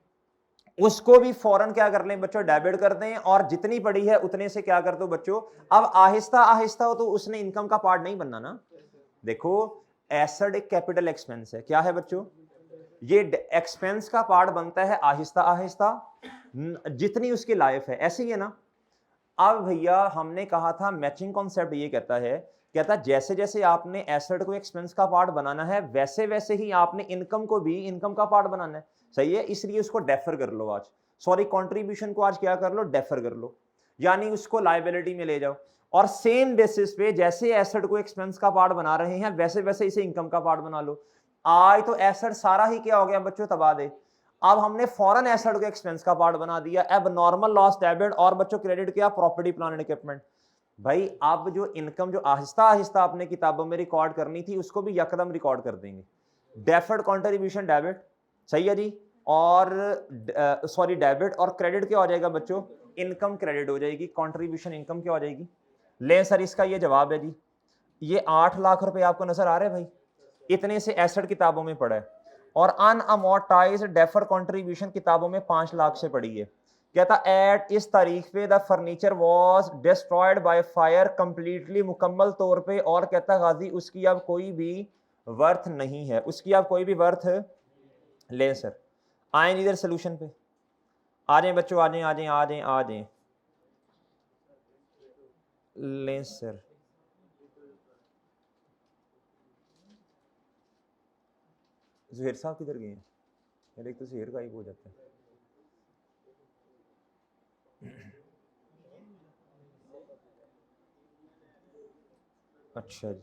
उसको भी फौरन क्या कर लें बच्चों? डेबिट कर दें, और जितनी पड़ी है उतने से क्या कर दो बच्चों? अब आहिस्ता आहिस्ता हो तो उसने इनकम का पार्ट नहीं बनना ना। देखो, एसेट एक कैपिटल एक्सपेंस है, क्या है बच्चों? ये एक्सपेंस का पार्ट बनता है आहिस्ता आहिस्ता, जितनी उसकी लाइफ है, ऐसे ही है ना। अब भैया हमने कहा था मैचिंग कॉन्सेप्ट ये कहता जैसे जैसे आपने एसेट को एक्सपेंस का पार्ट बनाना है, वैसे वैसे ही आपने इनकम को भी इनकम का पार्ट बनाना है, सही है। इसलिए उसको डेफर कर लो आज, सॉरी कंट्रीब्यूशन को आज क्या कर लो? डेफर कर लो, यानी उसको लायबिलिटी में ले जाओ। और सेम बेसिस पे जैसे एसेट को एक्सपेंस का पार्ट बना रहे हैं, वैसे वैसे इसे इनकम का पार्ट बना लो। आज तो एसेट सारा ही क्या हो गया बच्चों? तबाह दे। अब हमने फॉरेन एसेट को एक्सपेंस का पार्ट बना दिया, अब नॉर्मल लॉस डेबिट, और बच्चों क्रेडिट क्या? Property plant and equipment. भाई अब जो इनकम जो आहिस्ता आहिस्ता आपने किताबों में रिकॉर्ड करनी थी, उसको भी यकदम रिकॉर्ड कर देंगे। डेफर्ड कंट्रीब्यूशन डेबिट, सही है जी, और सॉरी डेबिट, और क्रेडिट क्या हो जाएगा बच्चों? इनकम क्रेडिट हो जाएगी, कंट्रीब्यूशन इनकम क्या हो जाएगी? ले सर, इसका ये जवाब है जी। ये 8 लाख रुपए आपको नजर आ रहे हैं भाई, इतने से एसेट किताबों में पड़ा है। और अनअमोर्टाइज्ड डेफर कंट्रीब्यूशन किताबों में 5 लाख से पड़ी है। कहता एट इस तारीख पे the furniture was destroyed by fire completely, मुकम्मल तौर पे, और कहता गाजी उसकी अब कोई भी वर्थ नहीं है, उसकी अब कोई भी वर्थ। लें सर, आए इधर सोल्यूशन पे, आ जाए बच्चों, आ जाए आ जाए आ जाए आ जाए। लें सर, जहीर साहब किधर गए हैं यार? एक तो जहीर गायब हो जाता है। अच्छा जी,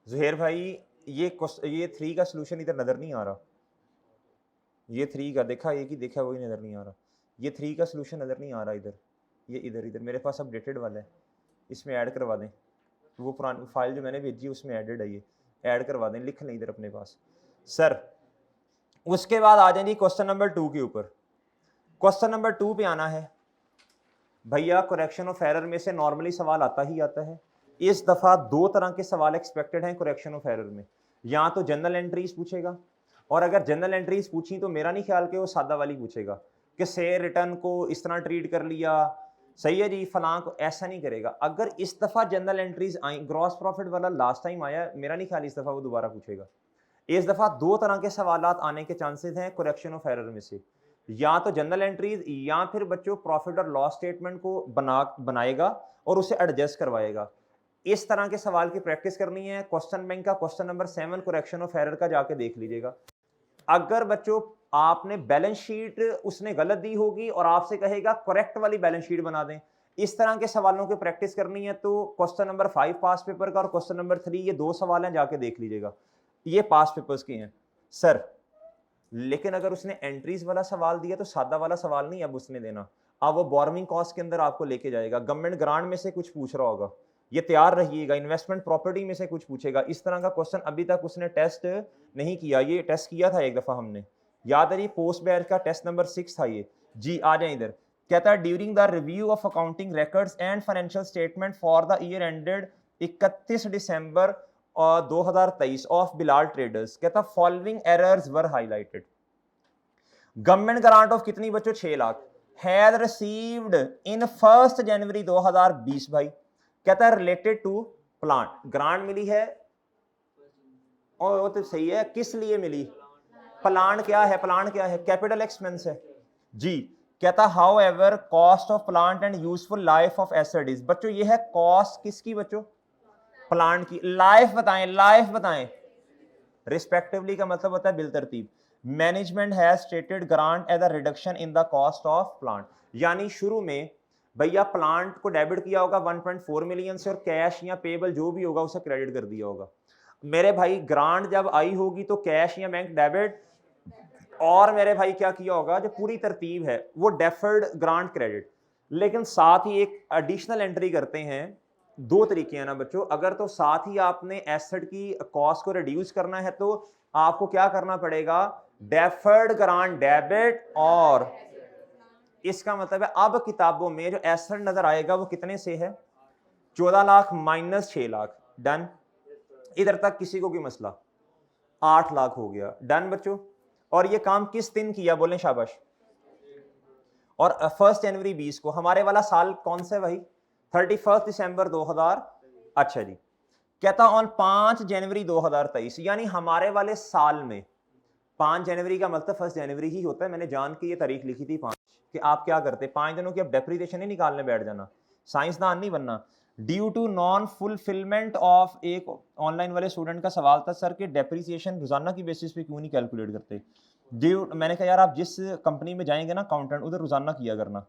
जुहेर भाई ये 3 का सोल्यूशन इधर नजर नहीं आ रहा, ये 3 का देखा, एक ही देखा वही नजर नहीं आ रहा, ये 3 का सोल्यूशन नजर नहीं आ रहा इधर, ये इधर इधर मेरे पास अपडेटेड वाला है, इसमें ऐड करवा दें, वो पुरानी फाइल जो मैंने भेजी उसमें एडेड है, ये ऐड करवा दें, लिख लें इधर अपने पास सर। उसके बाद आ जाएंगे क्वेश्चन नंबर 2 के ऊपर। क्वेश्चन नंबर 2 पे आना है भैया, करेक्शन ऑफ एरर में से नॉर्मली सवाल आता ही आता है। इस दफा 2 तरह के सवाल एक्सपेक्टेड हैं करेक्शन ऑफ एरर में, या तो जनरल एंट्रीज पूछेगा, और अगर जनरल एंट्रीज पूछी तो मेरा नहीं ख्याल कि वो सादा वाली पूछेगा कि से रिटर्न को इस तरह ट्रीट कर लिया, सही है जी, फलां को, ऐसा नहीं करेगा। अगर इस दफा जनरल एंट्रीज आई, ग्रॉस प्रॉफिट वाला लास्ट टाइम आया, मेरा नहीं ख्याल इस दफा वो दोबारा पूछेगा। इस दफा 2 तरह के सवालात आने के चांसेस हैं करेक्शन ऑफ एरर में से, या तो जनरल एंट्रीज या फिर बच्चों प्रॉफिट और लॉस स्टेटमेंट को बनाएगा और उसे एडजस्ट करवाएगा। इस तरह के सवाल की प्रैक्टिस करनी है। क्वेश्चन बैंक का question number 7 correction of error का जाके देख लीजिएगा। अगर बच्चों आपने बैलेंस शीट उसने गलत दी होगी और आपसे कहेगा करेक्ट वाली बैलेंस शीट बना दें, इस तरह के सवालों की प्रैक्टिस करनी है तो क्वेश्चन नंबर 5 पास पेपर का और क्वेश्चन नंबर 3, ये 2 सवाल हैं, जाके देख लीजिएगा, ये पास पेपर्स के हैं सर। लेकिन अगर उसने एंट्रीज वाला सवाल दिया तो सादा वाला सवाल नहीं अब उसने देना, अब वो बोरोइंग कॉस्ट के अंदर आपको लेके जाएगा, गवर्नमेंट ग्रांट में से कुछ पूछ रहा होगा, ये तैयार रहिएगा, इन्वेस्टमेंट प्रॉपर्टी में से कुछ पूछेगा। इस तरह का क्वेश्चन अभी तक उसने टेस्ट नहीं किया, ये टेस्ट किया था एक दफा हमने, याद है जी, पोस्ट बैच का टेस्ट नंबर 6 था ये जी। आ जाए इधर, कहता है during the review of accounting records and financial statement for the year ended 31 December 2023 of Bilal traders, कहता following errors were highlighted. Government grant of कितनी बच्चों, 6 lakh has received in 1 January 2020 भाई, कहता है रिलेटेड टू प्लांट, ग्रांट मिली है और वो तो सही है, किस लिए मिली, प्लांट क्या है, प्लांट क्या है, कैपिटल एक्सपेंस है जी। कहता how ever cost of plant and useful life of asset is, बच्चों ये है कॉस्ट किसकी बच्चों, प्लांट की, लाइफ बताएं, लाइफ बताएं, रिस्पेक्टिवली का मतलब होता है बिल तरतीब। Management has stated grant as a reduction in the cost of plant, यानी शुरू में भैया प्लांट को डेबिट किया होगा 1.4 मिलियन से और कैश या पेबल जो भी होगा उसे क्रेडिट कर दिया होगा। मेरे भाई ग्रांट जब आई होगी तो कैश या बैंक डेबिट, और मेरे भाई क्या किया होगा, जो पूरी तरतीब है वो डेफर्ड ग्रांट क्रेडिट। लेकिन साथ ही एक एडिशनल एंट्री करते हैं, 2 तरीके हैं ना बच्चों, अगर तो साथ ही आपने एसेट की कॉस्ट को रिड्यूस करना है तो आपको क्या करना पड़ेगा, डेफर्ड ग्रांट डेबिट, और इसका मतलब है अब किताबों में जो एसेट नजर आएगा वो कितने से है, 14 लाख माइनस 6 लाख, डन। इधर तक किसी को कोई मसला, 8 लाख हो गया, डन बच्चों। और ये काम किस दिन किया, बोलें शाबाश, और 1 जनवरी 20 को, हमारे वाला साल कौन सा है भाई, 31 दिसंबर 2000, अच्छा जी। कहता ऑन 5 जनवरी 2023, यानी हमारे वाले साल में 5 जनवरी का मतलब 1 जनवरी ही होता है, मैंने जान के ये तारीख लिखी थी 5, कि आप क्या करते 5 दिनों की अब डेप्रिसिएशन ही निकालने बैठ जाना, साइंसदान नहीं बनना। Due to non fulfilment of, एक ऑनलाइन वाले स्टूडेंट का सवाल था सर कि डेप्रिसिएशन रोजाना की बेसिस पे क्यों नहीं कैलकुलेट करते, ड्यू, मैंने कहा यार आप जिस कंपनी में जाएंगे ना अकाउंटेंट, उधर रोजाना किया करना,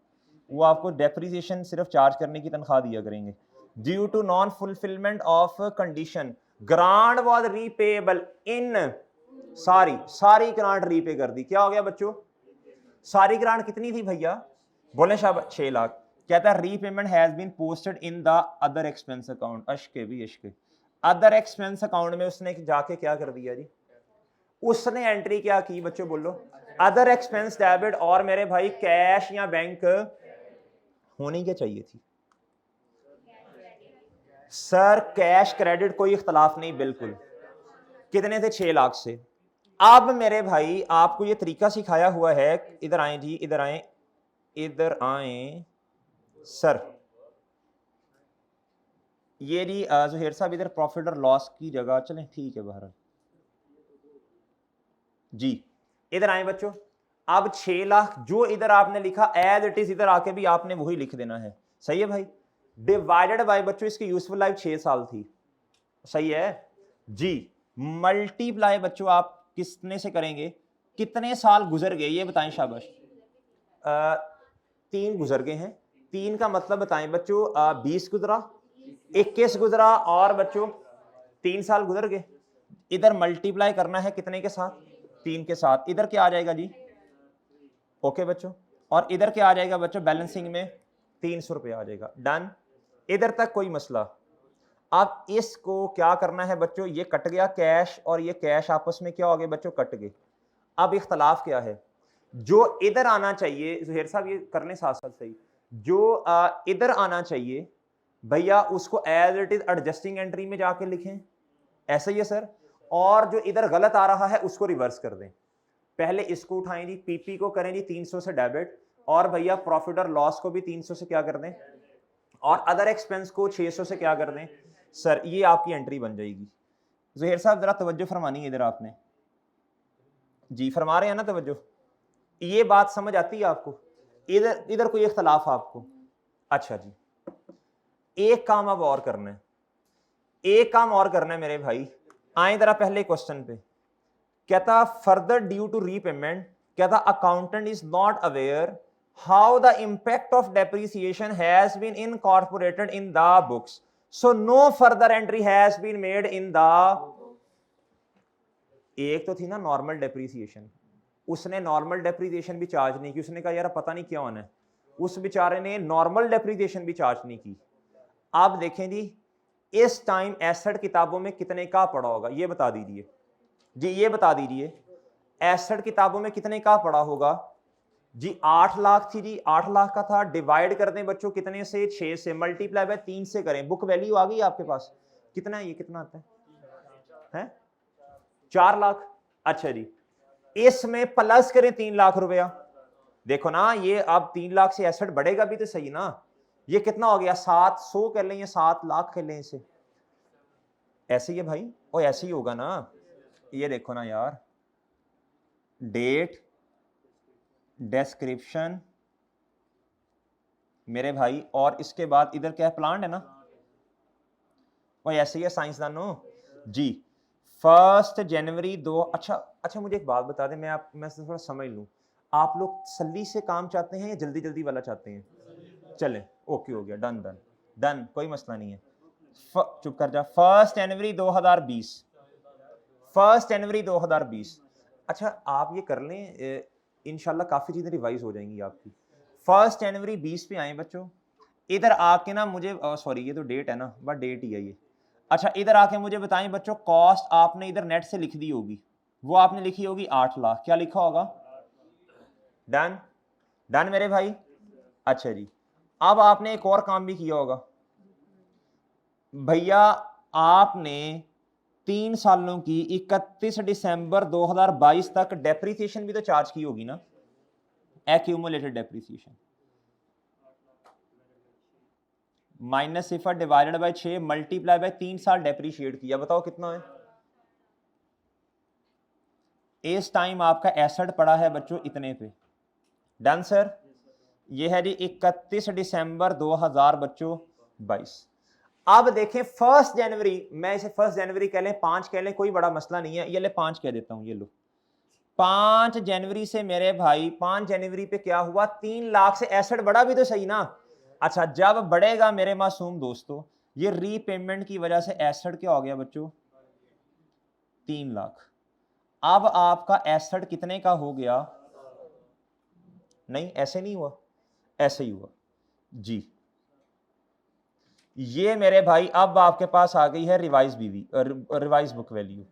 वो आपको डेप्रिसिएशन सिर्फ चार्ज करने की तनख्वाह दिया करेंगे। Due to non fulfilment of condition grant was repayable in, सारी ग्रांट रीपे कर दी, क्या हो गया बच्चों, सारी ग्रांट कितनी थी भैया, बोले शाबाश 6 लाख। कहता है repayment has been posted in the other expense account, अशके भी अशके, अदर एक्सपेंस अकाउंट में उसने जाके क्या कर दिया जी, उसने एंट्री क्या की बच्चों बोलो, अदर एक्सपेंस डेबिट, और मेरे भाई कैश या बैंक होनी क्या चाहिए थी सर, कैश क्रेडिट कोई इख्तलाफ नहीं, बिल्कुल, कितने थे, 6 लाख से। अब मेरे भाई आपको ये तरीका सिखाया हुआ है, इधर आए जी, इधर आए, इधर आए सर, ये जी जुहेर साहब इधर प्रॉफिट और लॉस की जगह, चलें ठीक है बहरहाल जी, इधर आए बच्चों। अब 6 लाख जो इधर आपने लिखा एज इट इज, इधर आके भी आपने वही लिख देना है, सही है भाई, डिवाइडेड बाय बच्चों इसकी यूजफुल लाइफ 6 साल थी, सही है जी, मल्टीप्लाई बच्चों आप कितने से करेंगे, कितने साल गुजर गए ये बताएं शाबाश, 3 गुजर गए हैं, 3 का मतलब बताएं बच्चों, 20 गुजरा, 21 गुजरा और बच्चों 3 साल गुजर गए। इधर मल्टीप्लाई करना है कितने के साथ, 3 के साथ। इधर क्या आ जाएगा जी, ओके बच्चों, और इधर क्या आ जाएगा बच्चों, बैलेंसिंग में 300 रुपये आ जाएगा। डन, इधर तक कोई मसला। अब इसको क्या करना है बच्चों, ये कट गया कैश और ये कैश आपस में क्या हो गए बच्चों, कट गए। अब इख्तलाफ क्या है, जो इधर आना चाहिए, जुहैर साहब ये करने साथ साथ सही, जो इधर आना चाहिए भैया उसको as it is adjusting entry में जाके लिखें, ऐसा ही है सर। और जो इधर गलत आ रहा है उसको रिवर्स कर दें। पहले इसको उठाएं जी, पीपी को करें जी 300 से डेबिट, और भैया प्रॉफिट और लॉस को भी 300 से क्या कर दें, और अदर एक्सपेंस को 600 से क्या कर दें सर, ये आपकी एंट्री बन जाएगी। जुहैर साहब जरा तवज्जो फरमानी है इधर आपने, जी फरमा रहे हैं ना तवज्जो, ये बात समझ आती है आपको, इधर इधर कोई इख्तलाफ आपको? अच्छा जी, एक काम अब और करना है, एक काम और करना है मेरे भाई। आए जरा पहले क्वेश्चन पे, कहता फर्दर ड्यू टू रीपेमेंट, कहता accountant is not aware how the impact of depreciation has been incorporated in the books, so no further entry has been made in the. एक तो थी ना नॉर्मल डेप्रिसिएशन, उसने नॉर्मल डेप्रिसिएशन भी चार्ज नहीं की, उसने कहा यार पता नहीं क्या होना है, उस बेचारे ने नॉर्मल डेप्रिसिएशन भी चार्ज नहीं की। आप देखें जी, इस टाइम एसेट किताबों में कितने का पड़ा होगा, ये बता दीजिए जी, ये बता दीजिए एसेट किताबों में कितने का पड़ा होगा जी। 8 लाख थी जी, 8 लाख का था, डिवाइड कर दें बच्चों कितने से, 6 से, मल्टीप्लाई बाय 3 से करें, बुक वैल्यू आ गई आपके पास, कितना है ये, कितना आता है 4 लाख। अच्छा जी, इसमें प्लस करें 3 लाख रुपया, देखो ना ये अब 3 लाख से एसेट बढ़ेगा भी तो सही ना, ये कितना हो गया 700 कर लें या 7 लाख कर लें इसे, ऐसे ही है भाई, और ऐसे ही होगा ना। ये देखो ना यार, डेट, डिस्क्रिप्शन मेरे भाई, और इसके बाद इधर क्या है, प्लांट है ना, और ऐसे ही है साइंसदानों जी। 1 जनवरी 2, अच्छा मुझे एक बात बता दें, मैं थोड़ा समझ लूं, आप लोग तसल्ली से काम चाहते हैं या जल्दी जल्दी वाला चाहते हैं? चलें, ओके हो गया, डन डन डन, कोई मसला नहीं है। चुप कर जा। 1 जनवरी 2020, 1 जनवरी 2020। अच्छा आप ये कर लें, इंशाल्लाह काफ़ी चीज़ें रिवाइज हो जाएंगी आपकी। 1 जनवरी 20 पे आए बच्चों, इधर आके ना मुझे, सॉरी ये तो डेट है ना, बट डेट ही है ये। अच्छा इधर आके मुझे बताएं बच्चों, कॉस्ट आपने इधर नेट से लिख दी होगी, वो आपने लिखी होगी 8 लाख, क्या लिखा होगा? डन डन मेरे भाई। अच्छा जी, अब आपने एक और काम भी किया होगा भैया, आपने 3 सालों की 31 दिसंबर 2022 तक डेप्रिसिएशन भी तो चार्ज की होगी ना, accumulated depreciation, minus cipher divided by 6 multiply by 3 साल डेप्रिशिएट किया, बताओ कितना है? इस टाइम आपका एसेट पड़ा है बच्चों इतने पे। डन सर, ये है जी 31 दिसंबर 2000 बच्चों 22। अब देखें 1 जनवरी, मैं इसे 1 जनवरी कह लें, 5 कह लें, कोई बड़ा मसला नहीं है, ये ले 5 कह देता हूं, ये लो 5 जनवरी से मेरे भाई, 5 जनवरी पे क्या हुआ, 3 लाख से एसेट बढ़ा भी तो सही ना। अच्छा जब बढ़ेगा मेरे मासूम दोस्तों, ये रीपेमेंट की वजह से एसेट क्या हो गया बच्चों, 3 लाख। अब आपका एसेट कितने का हो गया? नहीं ऐसे नहीं हुआ, ऐसे ही हुआ जी। ये मेरे भाई अब आपके पास आ गई है रिवाइज बीवी, revise book value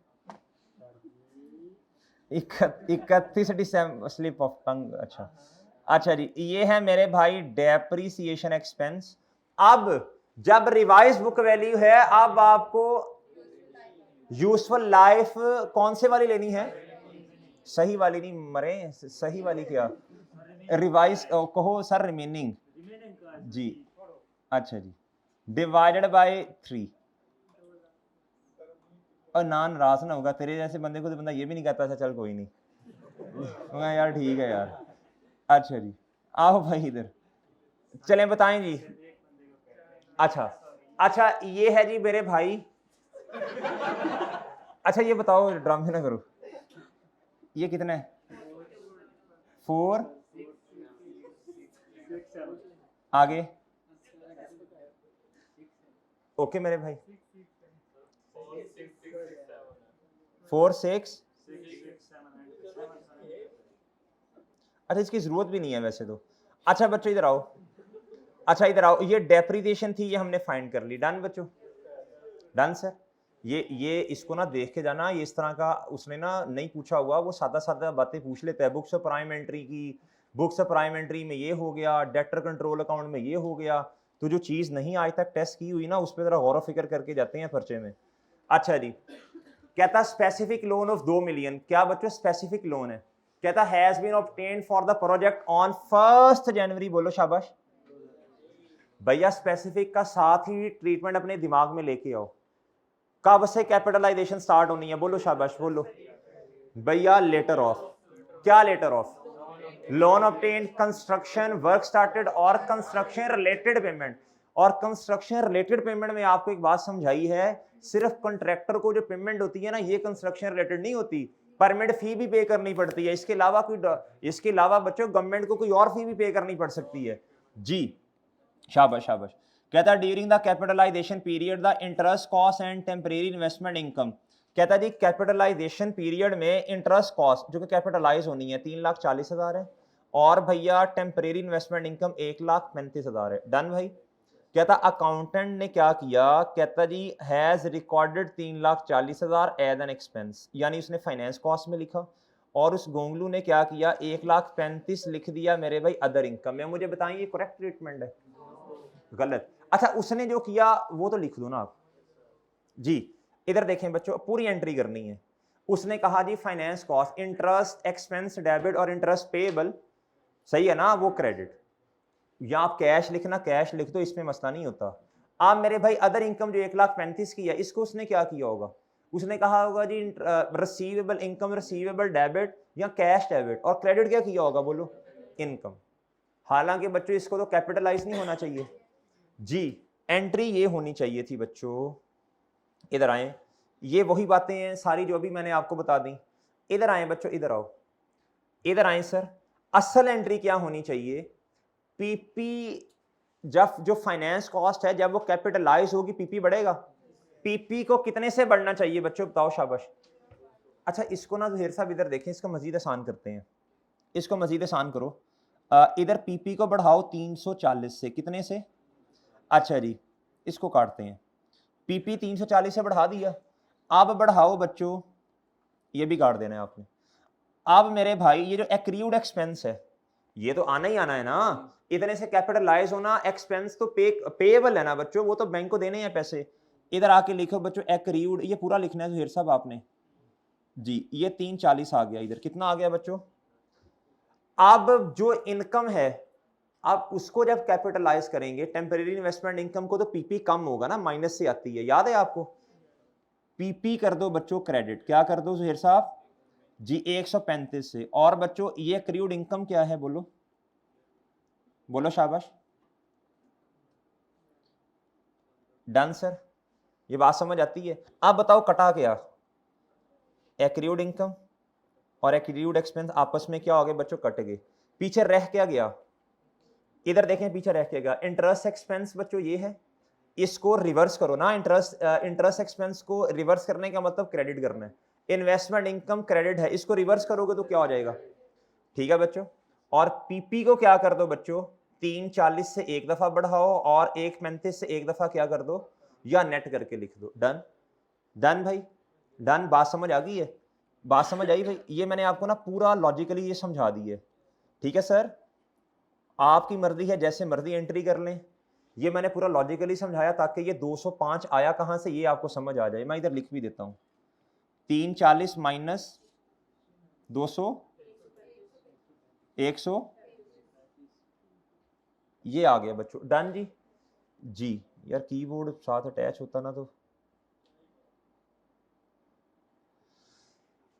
31 December, slip of tongue. अच्छा जी, ये है मेरे भाई डेप्रिसिएशन एक्सपेंस। अब जब रिवाइज बुक वैल्यू है, अब आपको यूजफुल लाइफ कौन से वाली लेनी है? सही वाली नहीं मरे, सही वाली क्या, रिवाइज कहो सर, रिमेनिंग जी। अच्छा जी, डिवाइडेड बाय 3। और नाराज ना होगा, तेरे जैसे बंदे को तो बंदा ये भी नहीं कहता अच्छा चल कोई नहीं यार ठीक है यार। अच्छा जी, आओ भाई इधर, चलें बताएं जी। अच्छा ये है जी मेरे भाई, अच्छा ये बताओ, ड्रामे ना करो, ये कितना है? 4 आगे ओके मेरे भाई 4 6 अच्छा इसकी जरूरत भी नहीं है वैसे तो। अच्छा बच्चों इधर आओ, अच्छा इधर आओ, ये डेप्रिसिएशन थी ये हमने फाइंड कर ली। डन बच्चों, डन सर। ये इसको ना देख के जाना, ये इस तरह का उसने ना नहीं पूछा हुआ, वो सादा सादा बातें पूछ लेते हैं। बुक्स ऑफ प्राइम एंट्री की, बुक्स ऑफ प्राइम एंट्री में ये हो गया, डेटर कंट्रोल अकाउंट में ये हो गया। तो जो चीज नहीं आज तक टेस्ट की हुई ना उस पर जरा गौर फिक्र करके जाते हैं पर्चे में। अच्छा जी, कहता स्पेसिफिक लोन ऑफ 2 मिलियन, क्या बच्चों स्पेसिफिक लोन है? कहता has been obtained for the project on 1 January, बोलो शाबाश भैया। स्पेसिफिक का साथ ही ट्रीटमेंट अपने दिमाग में लेके आओ। कब से कैपिटलाइजेशन स्टार्ट होनी है? बोलो शाबाश बोलो भैया। लेटर ऑफ, क्या letter of? Loan obtained, construction work started और कंस्ट्रक्शन रिलेटेड पेमेंट। और कंस्ट्रक्शन रिलेटेड पेमेंट में आपको एक बात समझाई है, सिर्फ कॉन्ट्रैक्टर को जो पेमेंट होती है ना ये कंस्ट्रक्शन रिलेटेड नहीं होती, परमिट फी भी पे करनी पड़ती है। इसके अलावा बच्चों गवर्नमेंट को कोई और फी भी पे करनी पड़ सकती है जी। शाबाश शाबाश। कहता है during the capitalisation period the interest cost and temporary investment income. कहता है जी कैपिटलाइजेशन पीरियड में इंटरेस्ट कॉस्ट जो कि कैपिटलाइज होनी है 3,40,000 है, और भैया टेम्परेरी इन्वेस्टमेंट इनकम 1,35,000 है। डन भाई। कहता अकाउंटेंट ने क्या किया? कहता जी has recorded 3,40,000 as an expense, यानी उसने फाइनेंस कॉस्ट में लिखा, और उस गोंगलू ने क्या किया 1,35,000 लिख दिया मेरे भाई अदर इनकम में। मुझे बताएं ये करेक्ट ट्रीटमेंट है? गलत। अच्छा उसने जो किया वो तो लिख दो ना आप जी। इधर देखें बच्चों, पूरी एंट्री करनी है। उसने कहा जी finance cost, interest expense debit और इंटरेस्ट पेएबल, सही है ना, वो क्रेडिट। या आप कैश लिखना, कैश लिख दो, इसमें मसला नहीं होता। आप मेरे भाई अदर इनकम जो 1,35,000 की है इसको उसने क्या किया होगा? उसने कहा होगा जी रिसीवेबल इनकम, रिसीवेबल डेबिट या कैश डेबिट, और क्रेडिट क्या किया होगा? बोलो इनकम। हालांकि बच्चों इसको तो कैपिटलाइज नहीं होना चाहिए जी, एंट्री ये होनी चाहिए थी बच्चों। इधर आए, ये वही बातें हैं सारी जो अभी मैंने आपको बता दी। इधर आए बच्चों, इधर आओ, इधर आए सर। असल एंट्री क्या होनी चाहिए? पीपी, जब जो फाइनेंस कॉस्ट है जब वो कैपिटलाइज होगी पीपी बढ़ेगा। पीपी को कितने से बढ़ना चाहिए बच्चों बताओ शाबाश। अच्छा इसको ना ज़हीर साहब इधर देखें, इसको मजीद आसान करते हैं, इसको मजीद आसान करो। इधर पीपी को बढ़ाओ 340 से, कितने से? अच्छा जी इसको काटते हैं, पीपी 340 से बढ़ा दिया। अब बढ़ाओ बच्चों, ये भी काट देना है आपने। अब मेरे भाई ये जो एक्रीव्ड एक्सपेंस है ये तो आना ही आना है ना, इतने से कैपिटलाइज होना। एक्सपेंस तो पेएबल है ना बच्चों, वो तो बैंक को देने हैं पैसे। इधर आके लिखो बच्चों एक्रीव्ड, ये पूरा लिखना है ज़हीर साहब आपने जी। ये 340 आ गया, इधर कितना आ गया बच्चों? अब जो इनकम है आप उसको जब कैपिटलाइज करेंगे टेम्परेरी इन्वेस्टमेंट इनकम को, तो पीपी कम होगा ना, माइनस से आती है, याद है आपको? पीपी कर दो बच्चों क्रेडिट, क्या कर दो ज़हीर साहब जी 135 से। और बच्चों ये एक्रीव्ड इनकम क्या है? बोलो बोलो शाबाश। डन सर, ये बात समझ आती है? अब बताओ कटा क्या? एक्रीव्ड इनकम और एक्रीव्ड एक्सपेंस आपस में क्या हो गए बच्चों? कट गए। पीछे रह क्या गया? इधर देखें पीछे रह के गया इंटरेस्ट एक्सपेंस बच्चों, ये है, इसको रिवर्स करो ना। इंटरेस्ट एक्सपेंस को रिवर्स करने का मतलब क्रेडिट करना है। इन्वेस्टमेंट इनकम क्रेडिट है, इसको रिवर्स करोगे तो क्या हो जाएगा? ठीक है बच्चों। और पीपी को क्या कर दो बच्चों? 340 से एक दफा बढ़ाओ और 135 से एक दफा क्या कर दो, या नेट करके लिख दो। डन, डन भाई डन। बात समझ आ गई है? बात समझ आई भाई? ये मैंने आपको ना पूरा लॉजिकली ये समझा दी है। ठीक है सर, आपकी मर्जी है जैसे मर्जी एंट्री कर लें। ये मैंने पूरा लॉजिकली समझाया ताकि ये 205 आया कहां से ये आपको समझ आ जाए। मैं इधर लिख भी देता हूं, 340 माइनस 200 100, ये आ गया बच्चों। डन जी जी। यार कीबोर्ड साथ अटैच होता ना तो।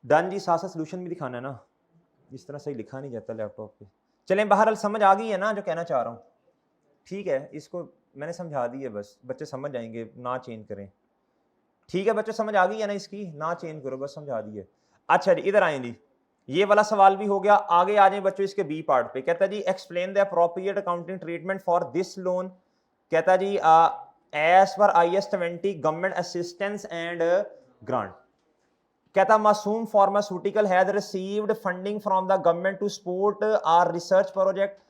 डन जी, साथ साथ सोल्यूशन भी दिखाना है ना, इस तरह सही लिखा नहीं जाता लैपटॉप पे। चलें बहरहाल समझ आ गई है ना जो कहना चाह रहा हूँ? ठीक है, इसको मैंने समझा दी है, बस बच्चे समझ जाएंगे, ना चेंज करें। ठीक है बच्चों, समझ आ गई है ना इसकी? ना चेंज करो, बस समझा दी है। अच्छा जी इधर आए जी, ये वाला सवाल भी हो गया। आगे आ जाए बच्चों इसके बी पार्ट पे, कहता है जी explain the appropriate accounting treatment for this loan. कहता है जी as per IAS 20 government assistance and grant. कहता Masoom pharmaceutical has received funding from the government to support our research project.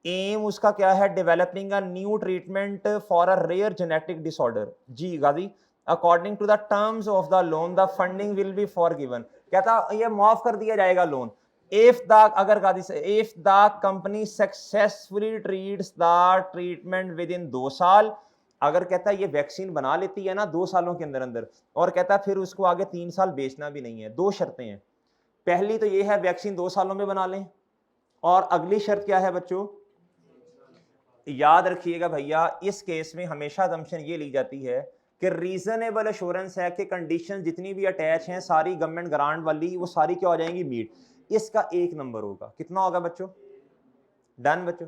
एम उसका क्या है, developing a new treatment for a rare genetic disorder. जी Ghazi, according to the terms of the loan the funding will be forgiven. कहता ये माफ कर दिया जाएगा लोन इफ द, अगर गाजी से, if the company successfully treats the treatment with in 2 साल। अगर कहता है ये वैक्सीन बना लेती है ना 2 सालों के अंदर अंदर, और कहता है फिर उसको आगे 3 साल बेचना भी नहीं है। 2 शर्तें हैं। पहली तो ये है वैक्सीन 2 सालों में बना लें, और अगली शर्त क्या है बच्चों, याद रखिएगा भैया, इस केस में हमेशा असम्पशन ये ली जाती है कि रीजनेबल एश्योरेंस है कि कंडीशन जितनी भी अटैच हैं सारी गवर्नमेंट ग्रांट वाली, वो सारी क्या हो जाएंगी, मीट। इसका 1 नंबर होगा। कितना होगा बच्चों, डन बच्चों।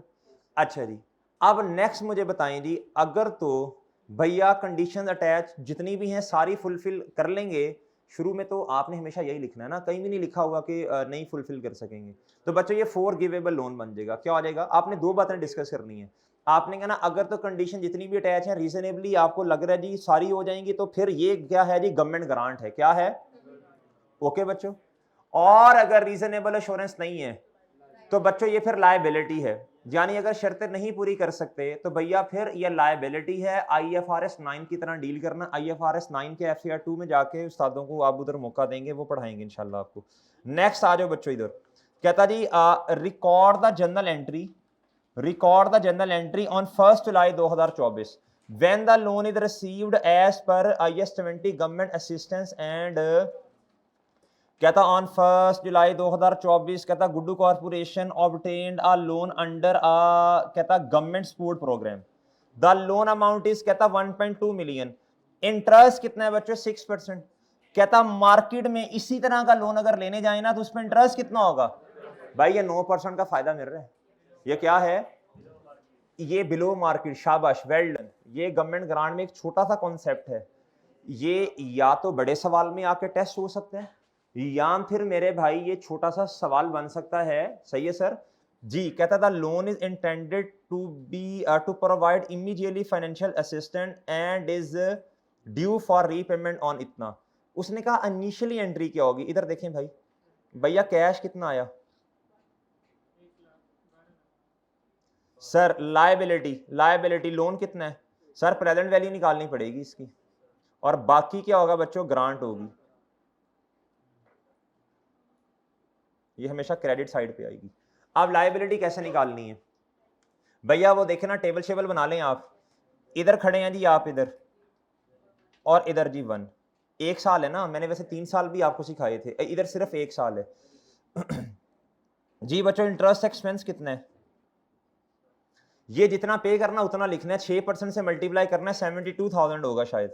अच्छा जी, अब नेक्स्ट मुझे बताएं जी, अगर तो भैया कंडीशन अटैच जितनी भी हैं सारी फुलफिल कर लेंगे, शुरू में तो आपने हमेशा यही लिखना है ना, कहीं भी नहीं लिखा हुआ कि नहीं फुलफिल कर सकेंगे। तो बच्चों ये फॉरगिवेबल लोन बन जाएगा। क्या हो जाएगा, आपने 2 बातें डिस्कस करनी है। आपने कहना अगर तो कंडीशन जितनी भी अटैच है रीजनेबली आपको लग रहा है जी सारी हो जाएंगी, तो फिर ये क्या है जी, गवर्नमेंट ग्रांट है। क्या है, ओके बच्चों। और अगर रीजनेबल एश्योरेंस नहीं है तो बच्चों ये फिर लायबिलिटी है, यानी अगर शर्तें नहीं पूरी कर सकते तो भैया फिर ये लायबिलिटी है। IFRS 9 की तरह डील करना। IFRS 9 के FCR 2 में जाके उस्तादों को आप उधर मौका देंगे, वो पढ़ाएंगे इंशाल्लाह आपको। नेक्स्ट आ जाओ बच्चों इधर। कहता जी record the journal entry, record the journal entry on 1 July 2024 when the loan is received as per IAS 20 government assistance and कहता ऑन 1 जुलाई 2024 कहता Guddu corporation obtained a loan under कहता government support programme. The loan amount is कहता 1.2 मिलियन। इंटरेस्ट कितना है बच्चों, 6%। कहता मार्केट में इसी तरह का लोन अगर लेने जाए ना तो उसमें इंटरेस्ट कितना होगा, भाई ये 9% का फायदा मिल रहा है। ये क्या है, ये बिलो मार्केट। शाबाश, वेल डन। ये गवर्नमेंट ग्रांट में एक छोटा सा कॉन्सेप्ट है। ये या तो बड़े सवाल में आके टेस्ट हो सकते हैं, या फिर मेरे भाई ये छोटा सा सवाल बन सकता है। सही है सर जी। कहता था loan is intended to be to provide immediately financial assistant and is due for repayment on इतना। उसने कहा इनिशियली एंट्री क्या होगी, इधर देखें भाई, भैया कैश कितना आया सर, लायबिलिटी, लायबिलिटी लोन कितना है सर, प्रेजेंट वैल्यू निकालनी पड़ेगी इसकी, और बाकी क्या होगा बच्चों, ग्रांट होगी। ये हमेशा क्रेडिट साइड पे आएगी। अब लायबिलिटी कैसे निकालनी है भैया, वो देखे ना, टेबल शेबल बना लें आप। इधर खड़े हैं जी आप, इधर और इधर जी 1। 1 साल है ना, मैंने वैसे 3 साल भी आपको सिखाए थे, इधर सिर्फ 1 साल है जी बच्चों। इंटरेस्ट एक्सपेंस कितना है, ये जितना पे करना उतना लिखना है, 6% से मल्टीप्लाई करना है, 72,000 होगा शायद।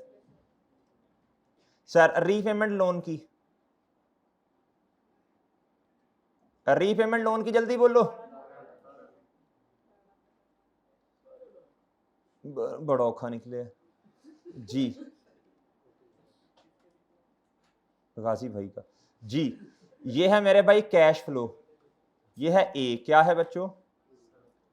सर रीपेमेंट लोन की, रीपेमेंट लोन की जल्दी बोलो, बड़ा औखा निकले जी, गाजी भाई का जी। ये है मेरे भाई कैश फ्लो, ये है ए। क्या है बच्चों,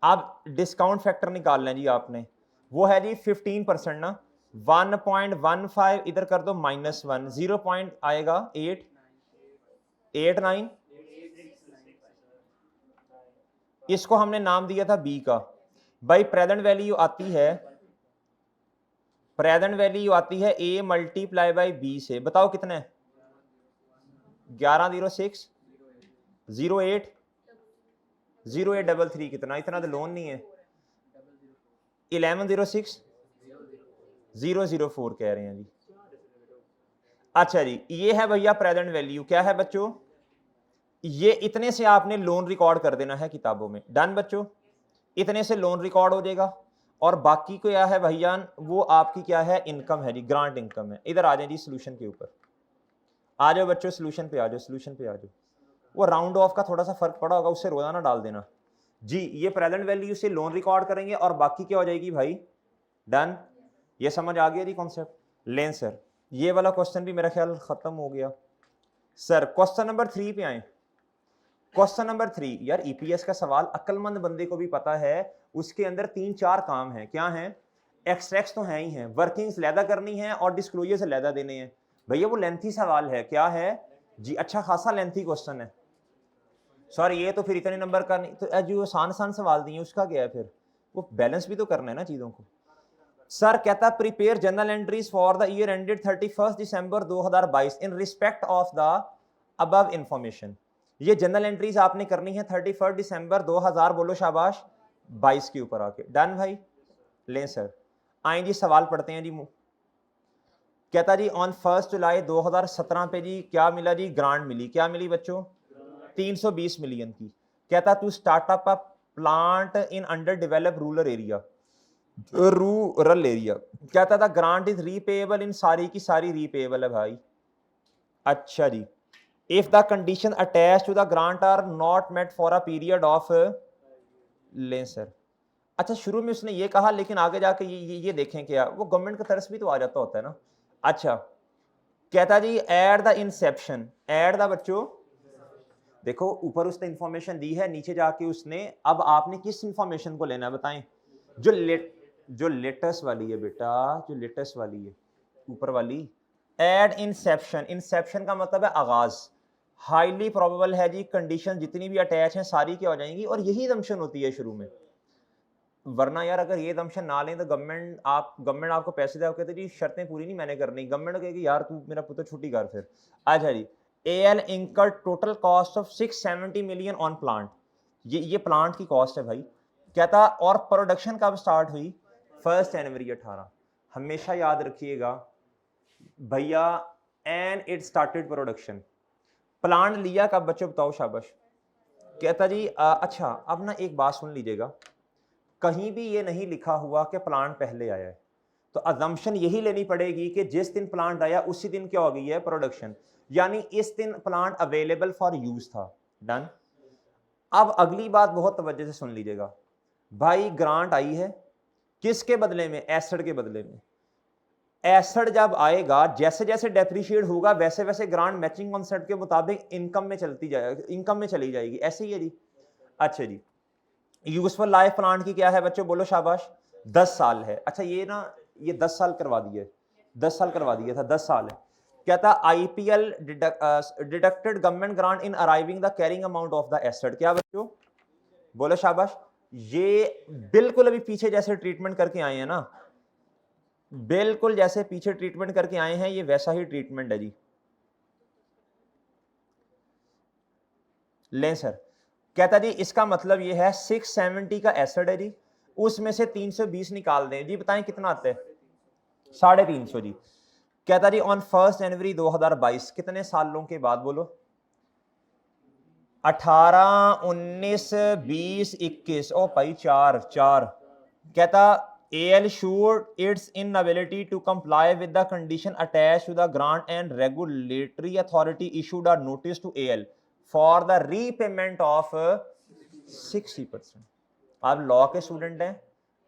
अब डिस्काउंट फैक्टर निकालना है जी आपने, वो है जी 15% ना, 1.15 इधर कर दो -1, 0 पॉइंट आएगा 889। इसको हमने नाम दिया था बी का। भाई प्रेजेंट वैल्यू आती है, प्रेजेंट वैल्यू आती है ए मल्टीप्लाई बाई बी से। बताओ कितना है, 1106 08 0833 कितना, इतना तो लोन नहीं है। 1106 004 कह रहे हैं जी। अच्छा जी, ये है भैया प्रेजेंट वैल्यू। क्या है बच्चों, ये इतने से आपने लोन रिकॉर्ड कर देना है किताबों में। डन बच्चों, इतने से लोन रिकॉर्ड हो जाएगा, और बाकी को क्या है भैया, वो आपकी क्या है, इनकम है जी, ग्रांट इनकम है। इधर आ जाए जी सोल्यूशन के ऊपर, आ जाओ बच्चों, सोल्यूशन पे आ जाओ, सोल्यूशन पे आ जाओ। वो राउंड ऑफ का थोड़ा सा फर्क पड़ा होगा, उससे रोजाना डाल देना जी। ये प्रेजेंट वैल्यू से लोन रिकॉर्ड करेंगे, और बाकी क्या हो जाएगी भाई, डन। ये समझ आ गया जी कॉन्सेप्ट। लें सर, ये वाला क्वेश्चन भी मेरा ख्याल खत्म हो गया। सर क्वेश्चन नंबर 3 पे आए। क्वेश्चन नंबर 3 यार, ईपीएस का सवाल अक्लमंद बंदे को भी पता है, उसके अंदर 3-4 काम है, क्या है? एक्सट्रैक्ट्स तो है ही हैं, वर्किंग्स लैदा करनी है और डिस्क्लोजर से लैदा देने हैं। भैया वो लेंथी सवाल है, क्या है जी? अच्छा खासा लेंथी क्वेश्चन है। सॉरी ये तो फिर इतने नंबर का नहीं, तो जो आसान आसान सवाल दिए उसका क्या है फिर? वो बैलेंस भी तो करना है ना चीजों को। सर कहता prepare journal entries for the year ended 31 December 2022 in respect of the above information. ये जर्नल एंट्रीज आपने करनी है 31 दिसंबर 2000, बोलो शाबाश, 22 के ऊपर आके। डन भाई? लें सर, आए जी सवाल पढ़ते हैं जी। कहता जी ऑन 1 जुलाई 2017 पे जी क्या मिला जी? ग्रांट मिली। क्या मिली बच्चों? 320 मिलियन की। कहता to start up a plant in under develop rural area, rural area. कहता था ग्रांट इज रीपेएबल इन, सारी की सारी रीपेएबल है भाई। अच्छा जी, if the condition attach to the grant are not met for a period of, लें सर। अच्छा शुरू में उसने ये कहा, लेकिन आगे जाके ये देखें क्या, वो गवर्नमेंट का तरस भी तो आ जाता होता है ना। अच्छा कहता जी at the inception, at the बच्चों, देखो ऊपर उसने इंफॉर्मेशन दी है, नीचे जाके उसने, अब आपने किस इंफॉर्मेशन को लेना है बताएं? जो लेटेस्ट वाली है बेटा, जो लेटेस्ट वाली है ऊपर वाली। एड इंसेप्शन, इंसेप्शन का मतलब है आगाज। हाईली प्रोबेबल है जी, कंडीशन जितनी भी अटैच हैं सारी क्या हो जाएंगी, और यही दमशन होती है शुरू में। वरना यार अगर ये दमशन ना लें तो गवर्नमेंट आपको पैसे दे, कहते जी शर्तें पूरी नहीं मैंने करनी, गवर्नमेंट कहेगी यार तू मेरा पुत्र छुट्टी कर फिर। अच्छा जी, एल इंकर total cost of 670 million on plant, ये प्लांट की कॉस्ट है भाई। कहता और प्रोडक्शन कब स्टार्ट हुई? 1 जनवरी 18। हमेशा याद रखिएगा भैया, and it started production. Plant लिया कब बच्चों बताओ शाबाश? कहता जी अच्छा अब ना एक बात सुन लीजिएगा, कहीं भी ये नहीं लिखा हुआ कि प्लांट पहले आया है, तो अजम्पशन यही लेनी पड़ेगी कि जिस दिन प्लांट आया उसी दिन क्या हो गई है? प्रोडक्शन, यानी इस दिन प्लांट अवेलेबल फॉर यूज था। डन। अब अगली बात बहुत तवज्जो से सुन लीजिएगा भाई, ग्रांट आई है किसके बदले में? एसिड के बदले में। एसिड जब आएगा, जैसे जैसे डेप्रिशिएट होगा वैसे वैसे ग्रांट मैचिंग कॉन्सेप्ट के मुताबिक इनकम में चलती जाएगी, इनकम में चली जाएगी, ऐसे ही है जी। अच्छा जी, यूजफुल लाइफ प्लांट की क्या है बच्चों, बोलो शाबाश? 10 साल है। अच्छा ये ना, ये 10 साल करवा दिए, 10 साल करवा दिया था, 10 साल है। कहता IPL deducted government grant in arriving the carrying amount of the asset. क्या बच्चों? बोलो शाबाश। ये बिल्कुल अभी पीछे जैसे ट्रीटमेंट करके आए हैं ना, बिल्कुल जैसे पीछे ट्रीटमेंट करके आए हैं, ये वैसा ही ट्रीटमेंट है जी। लें सर। कहता जी इसका मतलब ये है 670 का एसिड है जी, उसमें से 320 निकाल दें जी, बताएं कितना आता है? 350 जी। कहता जी ऑन 1 जनवरी 2022, कितने सालों के बाद बोलो? 18, 19, 20, 21, ओ भाई चार। कहता AL showed its inability to comply with the condition attached to the grant and regulatory authority issued a notice to AL for the repayment of 60%। आप लॉ के स्टूडेंट हैं,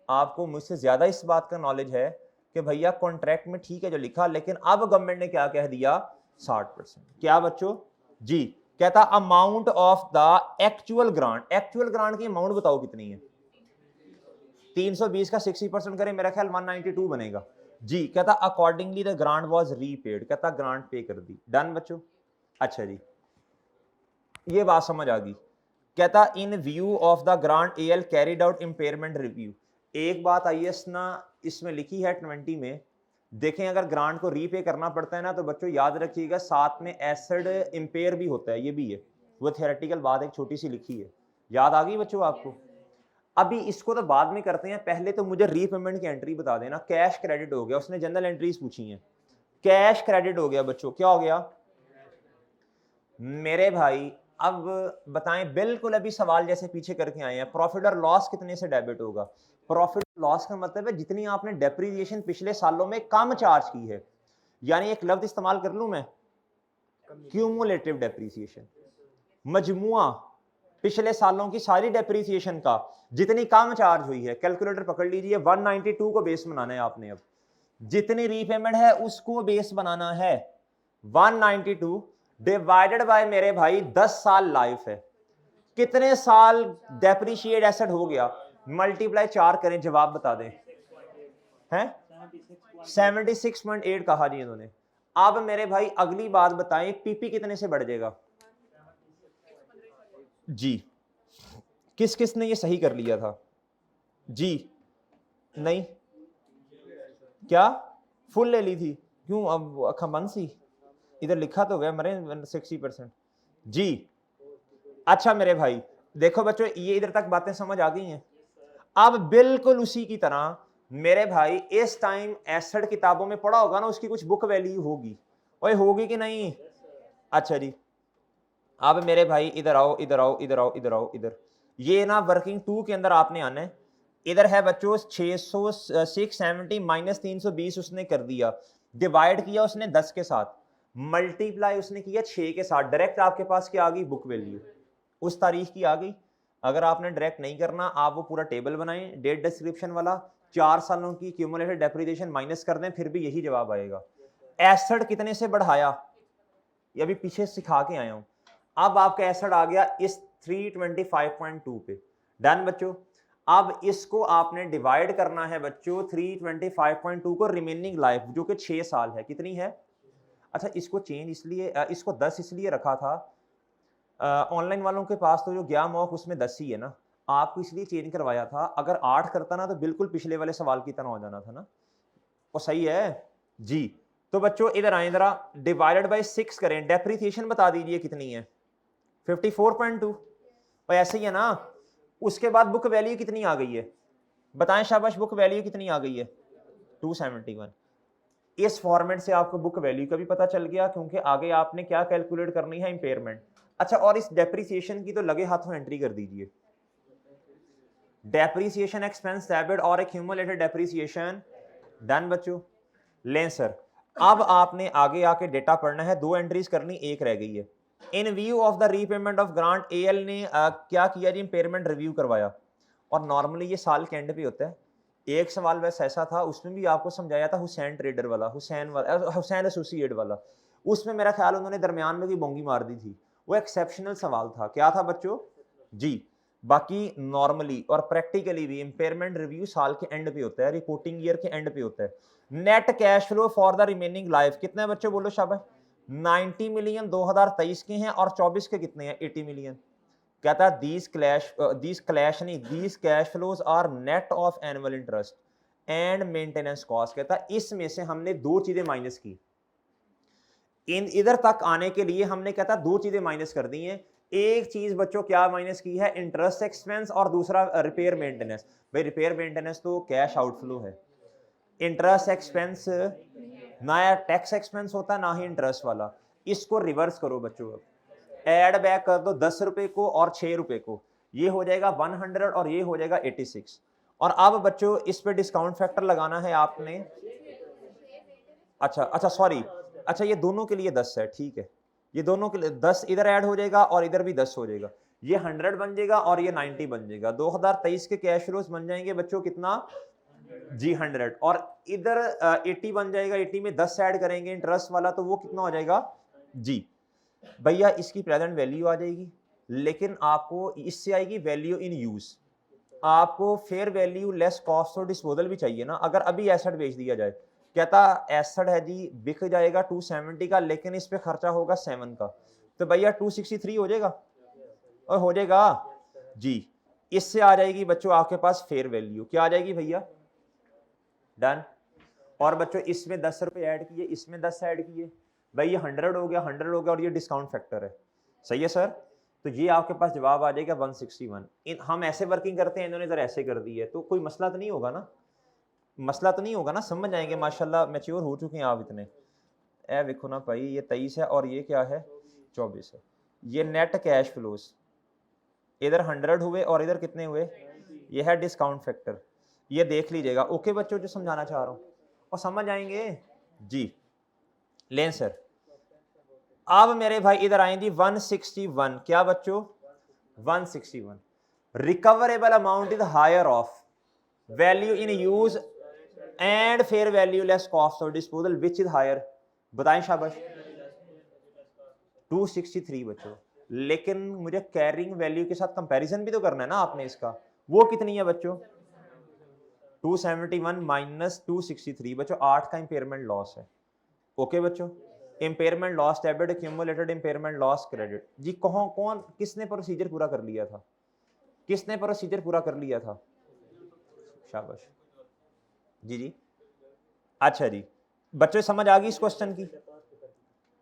आपको मुझसे ज्यादा इस बात का नॉलेज है कि भैया कॉन्ट्रैक्ट में ठीक है जो लिखा, लेकिन अब गवर्नमेंट ने क्या कह दिया? 60%। क्या बच्चों जी? कहता amount of the actual grant की अमाउंट बताओ कितनी है? 320 का 60% करें, मेरा ख्याल 192 बनेगा जी। कहता accordingly the grant was repaid, कहता ग्रांट पे कर दी। डन बच्चों? अच्छा जी, ये बात समझ आ गई। कहता इन view of the grant L carried out impairment review. एक बात आईएएस ना इसमें लिखी है 20 में, देखें अगर ग्रांट को रीपे करना पड़ता है ना तो बच्चों याद रखिएगा साथ में एसिड इंपेयर भी होता है, ये भी है, वो थियोरेटिकल बात एक छोटी सी लिखी है। याद आ गई बच्चों आपको? अभी इसको तो बाद में करते हैं, पहले तो मुझे रीपेमेंट की एंट्री बता देना। कैश क्रेडिट हो गया, उसने जनरल एंट्रीज पूछी हैं, कैश क्रेडिट हो गया बच्चों, क्या हो गया मेरे भाई? अब बताएं, बिल्कुल अभी सवाल जैसे पीछे करके आए हैं, प्रॉफिट और लॉस कितने से डेबिट होगा? प्रॉफिट लॉस का मतलब है जितनी आपने डेप्रिसिएशन पिछले सालों में कम चार्ज की है, यानी एक लफ्ज इस्तेमाल कर लूं मैं, क्यूमुलेटिव डेप्रिसिएशन। मजमुआ पिछले सालों की सारी डेप्रिसिएशन का जितनी कम चार्ज हुई है, कैलकुलेटर पकड़ लीजिए, 192 को बेस बनाना है आपने। अब जितनी रीपेमेंट है उसको बेस बनाना है, 192 डिवाइडेड बाय मेरे भाई 10 साल लाइफ है, कितने साल डेप्रिशिएट एसेट हो गया, मल्टीप्लाई 4 करें, जवाब बता दें। हैं 76.8 कहा जी इन्होंने। अब मेरे भाई अगली बात बताएं, पीपी कितने से बढ़ जाएगा जी? किस किस ने ये सही कर लिया था जी? नहीं, क्या फुल ले ली थी? क्यों, अब अखा बंद सी? इधर लिखा तो गया मरे 60% जी। अच्छा मेरे भाई देखो बच्चों, ये इधर तक बातें समझ आ गई हैं। अब बिल्कुल उसी की तरह मेरे भाई इस टाइम एसेट किताबों में पढ़ा होगा ना, उसकी कुछ बुक वैल्यू होगी, ओए होगी कि नहीं? अच्छा जी, अब मेरे भाई इधर आओ, इधर आओ, इधर आओ, इधर आओ, इधर। ये ना वर्किंग 2 के अंदर आपने आना है। इधर है बच्चों 670 माइनस 320 उसने कर दिया, डिवाइड किया उसने 10 के साथ, मल्टीप्लाई उसने किया 6 के साथ, डायरेक्ट आपके पास क्या आ गई? बुक वैल्यू उस तारीख की आ गई। अगर आपने डायरेक्ट नहीं करना, आप वो पूरा टेबल बनाएं डेट डिस्क्रिप्शन वाला, 4 सालों की क्यूमुलेटेड डेप्रिसिएशन माइनस कर दें, फिर भी यही जवाब आएगा। एसेट कितने से बढ़ाया, ये अभी पीछे सिखा के आया हूं। अब आपका एसेट आ गया इस 325.2 पे। डन बच्चों। अब इसको आपने डिवाइड करना है बच्चों 325.2 को रिमेनिंग लाइफ जो कि 6 साल है, कितनी है? अच्छा इसको चेंज इसलिए, इसको 10 इसलिए रखा था, ऑनलाइन वालों के पास तो जो गया मॉक उसमें 10 ही है ना, आपको इसलिए चेंज करवाया था। अगर 8 करता ना तो बिल्कुल पिछले वाले सवाल की तरह हो जाना था ना। वो सही है जी। तो बच्चों इधर आए, जरा डिवाइडेड बाय 6 करें, डेप्रिसिएशन बता दीजिए कितनी है? 54.2। और ऐसे ही है ना, उसके बाद बुक वैल्यू कितनी आ गई है? बताएं शाबाश, बुक वैल्यू कितनी आ गई है? 271। इस फॉर्मेट से आपको बुक वैल्यू का भी पता चल गया, क्योंकि आगे आपने क्या कैलकुलेट करनी है? इंपेयरमेंट। अच्छा, और इस डेप्रिसिएशन की तो लगे हाथों एंट्री कर दीजिए, डेप्रिसिएशन एक्सपेंस डेबिट और एक्यूमुलेटेड डेप्रिसिएशन। डन बच्चों। लें सर, अब आपने आगे आके डेटा पढ़ना है, 2 एंट्रीज करनी, एक रह गई है। इन view of the repayment of grant, AL ने क्या किया जी? इंपेयरमेंट रिव्यू करवाया। और नॉर्मली ये साल के एंड पे होता है। एक सवाल वैसे ऐसा था, उसमें भी आपको समझाया था, हुसैन ट्रेडर वाला, हुसैन एसोसिएट वाला। उसमें मेरा ख्याल उन्होंने दरमियान में भी बोंगी मार दी थी, वो एक्सेप्शनल सवाल था। क्या था बच्चों जी? बाकी नॉर्मली और प्रैक्टिकली भी इंपेयरमेंट रिव्यू साल के एंड पे होता है, रिपोर्टिंग ईयर के एंड पे होता है। Net cash flow for the remaining life कितना है बच्चों? बोलो शाबाश। 90 मिलियन 2023 के हैं, और 24 के कितने हैं? 80 मिलियन। कहता है these cash flows are net of annual interest and maintenance cost. कहता है इसमें से हमने 2 चीजें माइनस की, इन इधर तक आने के लिए हमने कहता 2 चीजें माइनस कर दी हैं। एक चीज बच्चों क्या माइनस की है? इंटरेस्ट एक्सपेंस, और दूसरा रिपेयर मेंटेनेंस। भाई रिपेयर मेंटेनेंस तो कैश आउटफ्लो है, इंटरेस्ट एक्सपेंस ना या टैक्स एक्सपेंस होता है ना ही इंटरेस्ट वाला। इसको रिवर्स करो बच्चों, अब एड बैक कर दो 10 रुपए को और 6 रुपए को, ये हो जाएगा 100 और ये हो जाएगा 86। और अब बच्चों इस पे डिस्काउंट फैक्टर लगाना है आपने। अच्छा सॉरी, अच्छा ये दोनों के लिए 10 है, ठीक है, ये दोनों के लिए 10 इधर ऐड हो जाएगा और इधर भी 10 हो जाएगा, ये 100 बन जाएगा और ये 90 बन जाएगा। 2023 के कैश फ्लोज बन जाएंगे बच्चों कितना जी? 100। और इधर 80 बन जाएगा, 80 में 10 ऐड करेंगे इंटरेस्ट वाला, तो वो कितना हो जाएगा जी? भैया इसकी प्रेजेंट वैल्यू आ जाएगी, लेकिन आपको इससे आएगी वैल्यू इन यूज। आपको फेयर वैल्यू लेस कॉस्ट और डिस्पोजल भी चाहिए ना। अगर अभी एसेट बेच दिया जाए, कहता एसेट है जी बिक जाएगा 270 का, लेकिन इस पे खर्चा होगा 7 का, तो भैया 263 हो जाएगा, और हो जाएगा जी। इससे आ जाएगी बच्चों आपके पास फेयर वैल्यू, क्या आ जाएगी भैया? डन। और बच्चों इसमें 10 रुपए ऐड किए, इसमें 10 ऐड किए, भाई ये 100 हो गया, 100 हो गया, और ये डिस्काउंट फैक्टर है। सही है सर? तो ये आपके पास जवाब आ जाएगा 161। हम ऐसे वर्किंग करते हैं, इन्होंने जरा ऐसे कर दी है, तो कोई मसला तो नहीं होगा ना? मसला तो नहीं होगा ना? समझ आएंगे, माशाल्लाह मैच्योर हो चुके हैं आप इतने। ए देखो ना भाई, ये 23 है और ये क्या है? 24 है। ये नेट कैश फ्लोज, इधर 100 हुए और इधर कितने हुए? ये है डिस्काउंट फैक्टर, ये देख लीजिएगा। ओके बच्चों, जो समझाना चाह रहा हूँ और समझ आएंगे जी। लें सर, अब मेरे भाई इधर आएंगी 161। क्या बच्चों? 161। Recoverable amount is higher of value in use and fair value less cost of disposal, which is higher? बताएं शाबाश। 263 बच्चों। लेकिन मुझे कैरिंग वैल्यू के साथ कंपैरिजन भी तो करना है ना आपने इसका। वो कितनी है बच्चों? 271 माइनस 263 बच्चों, 8 का इंपेयरमेंट लॉस है। ओके बच्चों, impairment loss debit, accumulated impairment loss credit. जी कौन कौन किसने प्रोसीजर पूरा कर लिया था? किसने प्रोसीजर पूरा कर लिया था? शाबाश जी जी। अच्छा जी, बच्चों समझ आ गई इस क्वेश्चन की?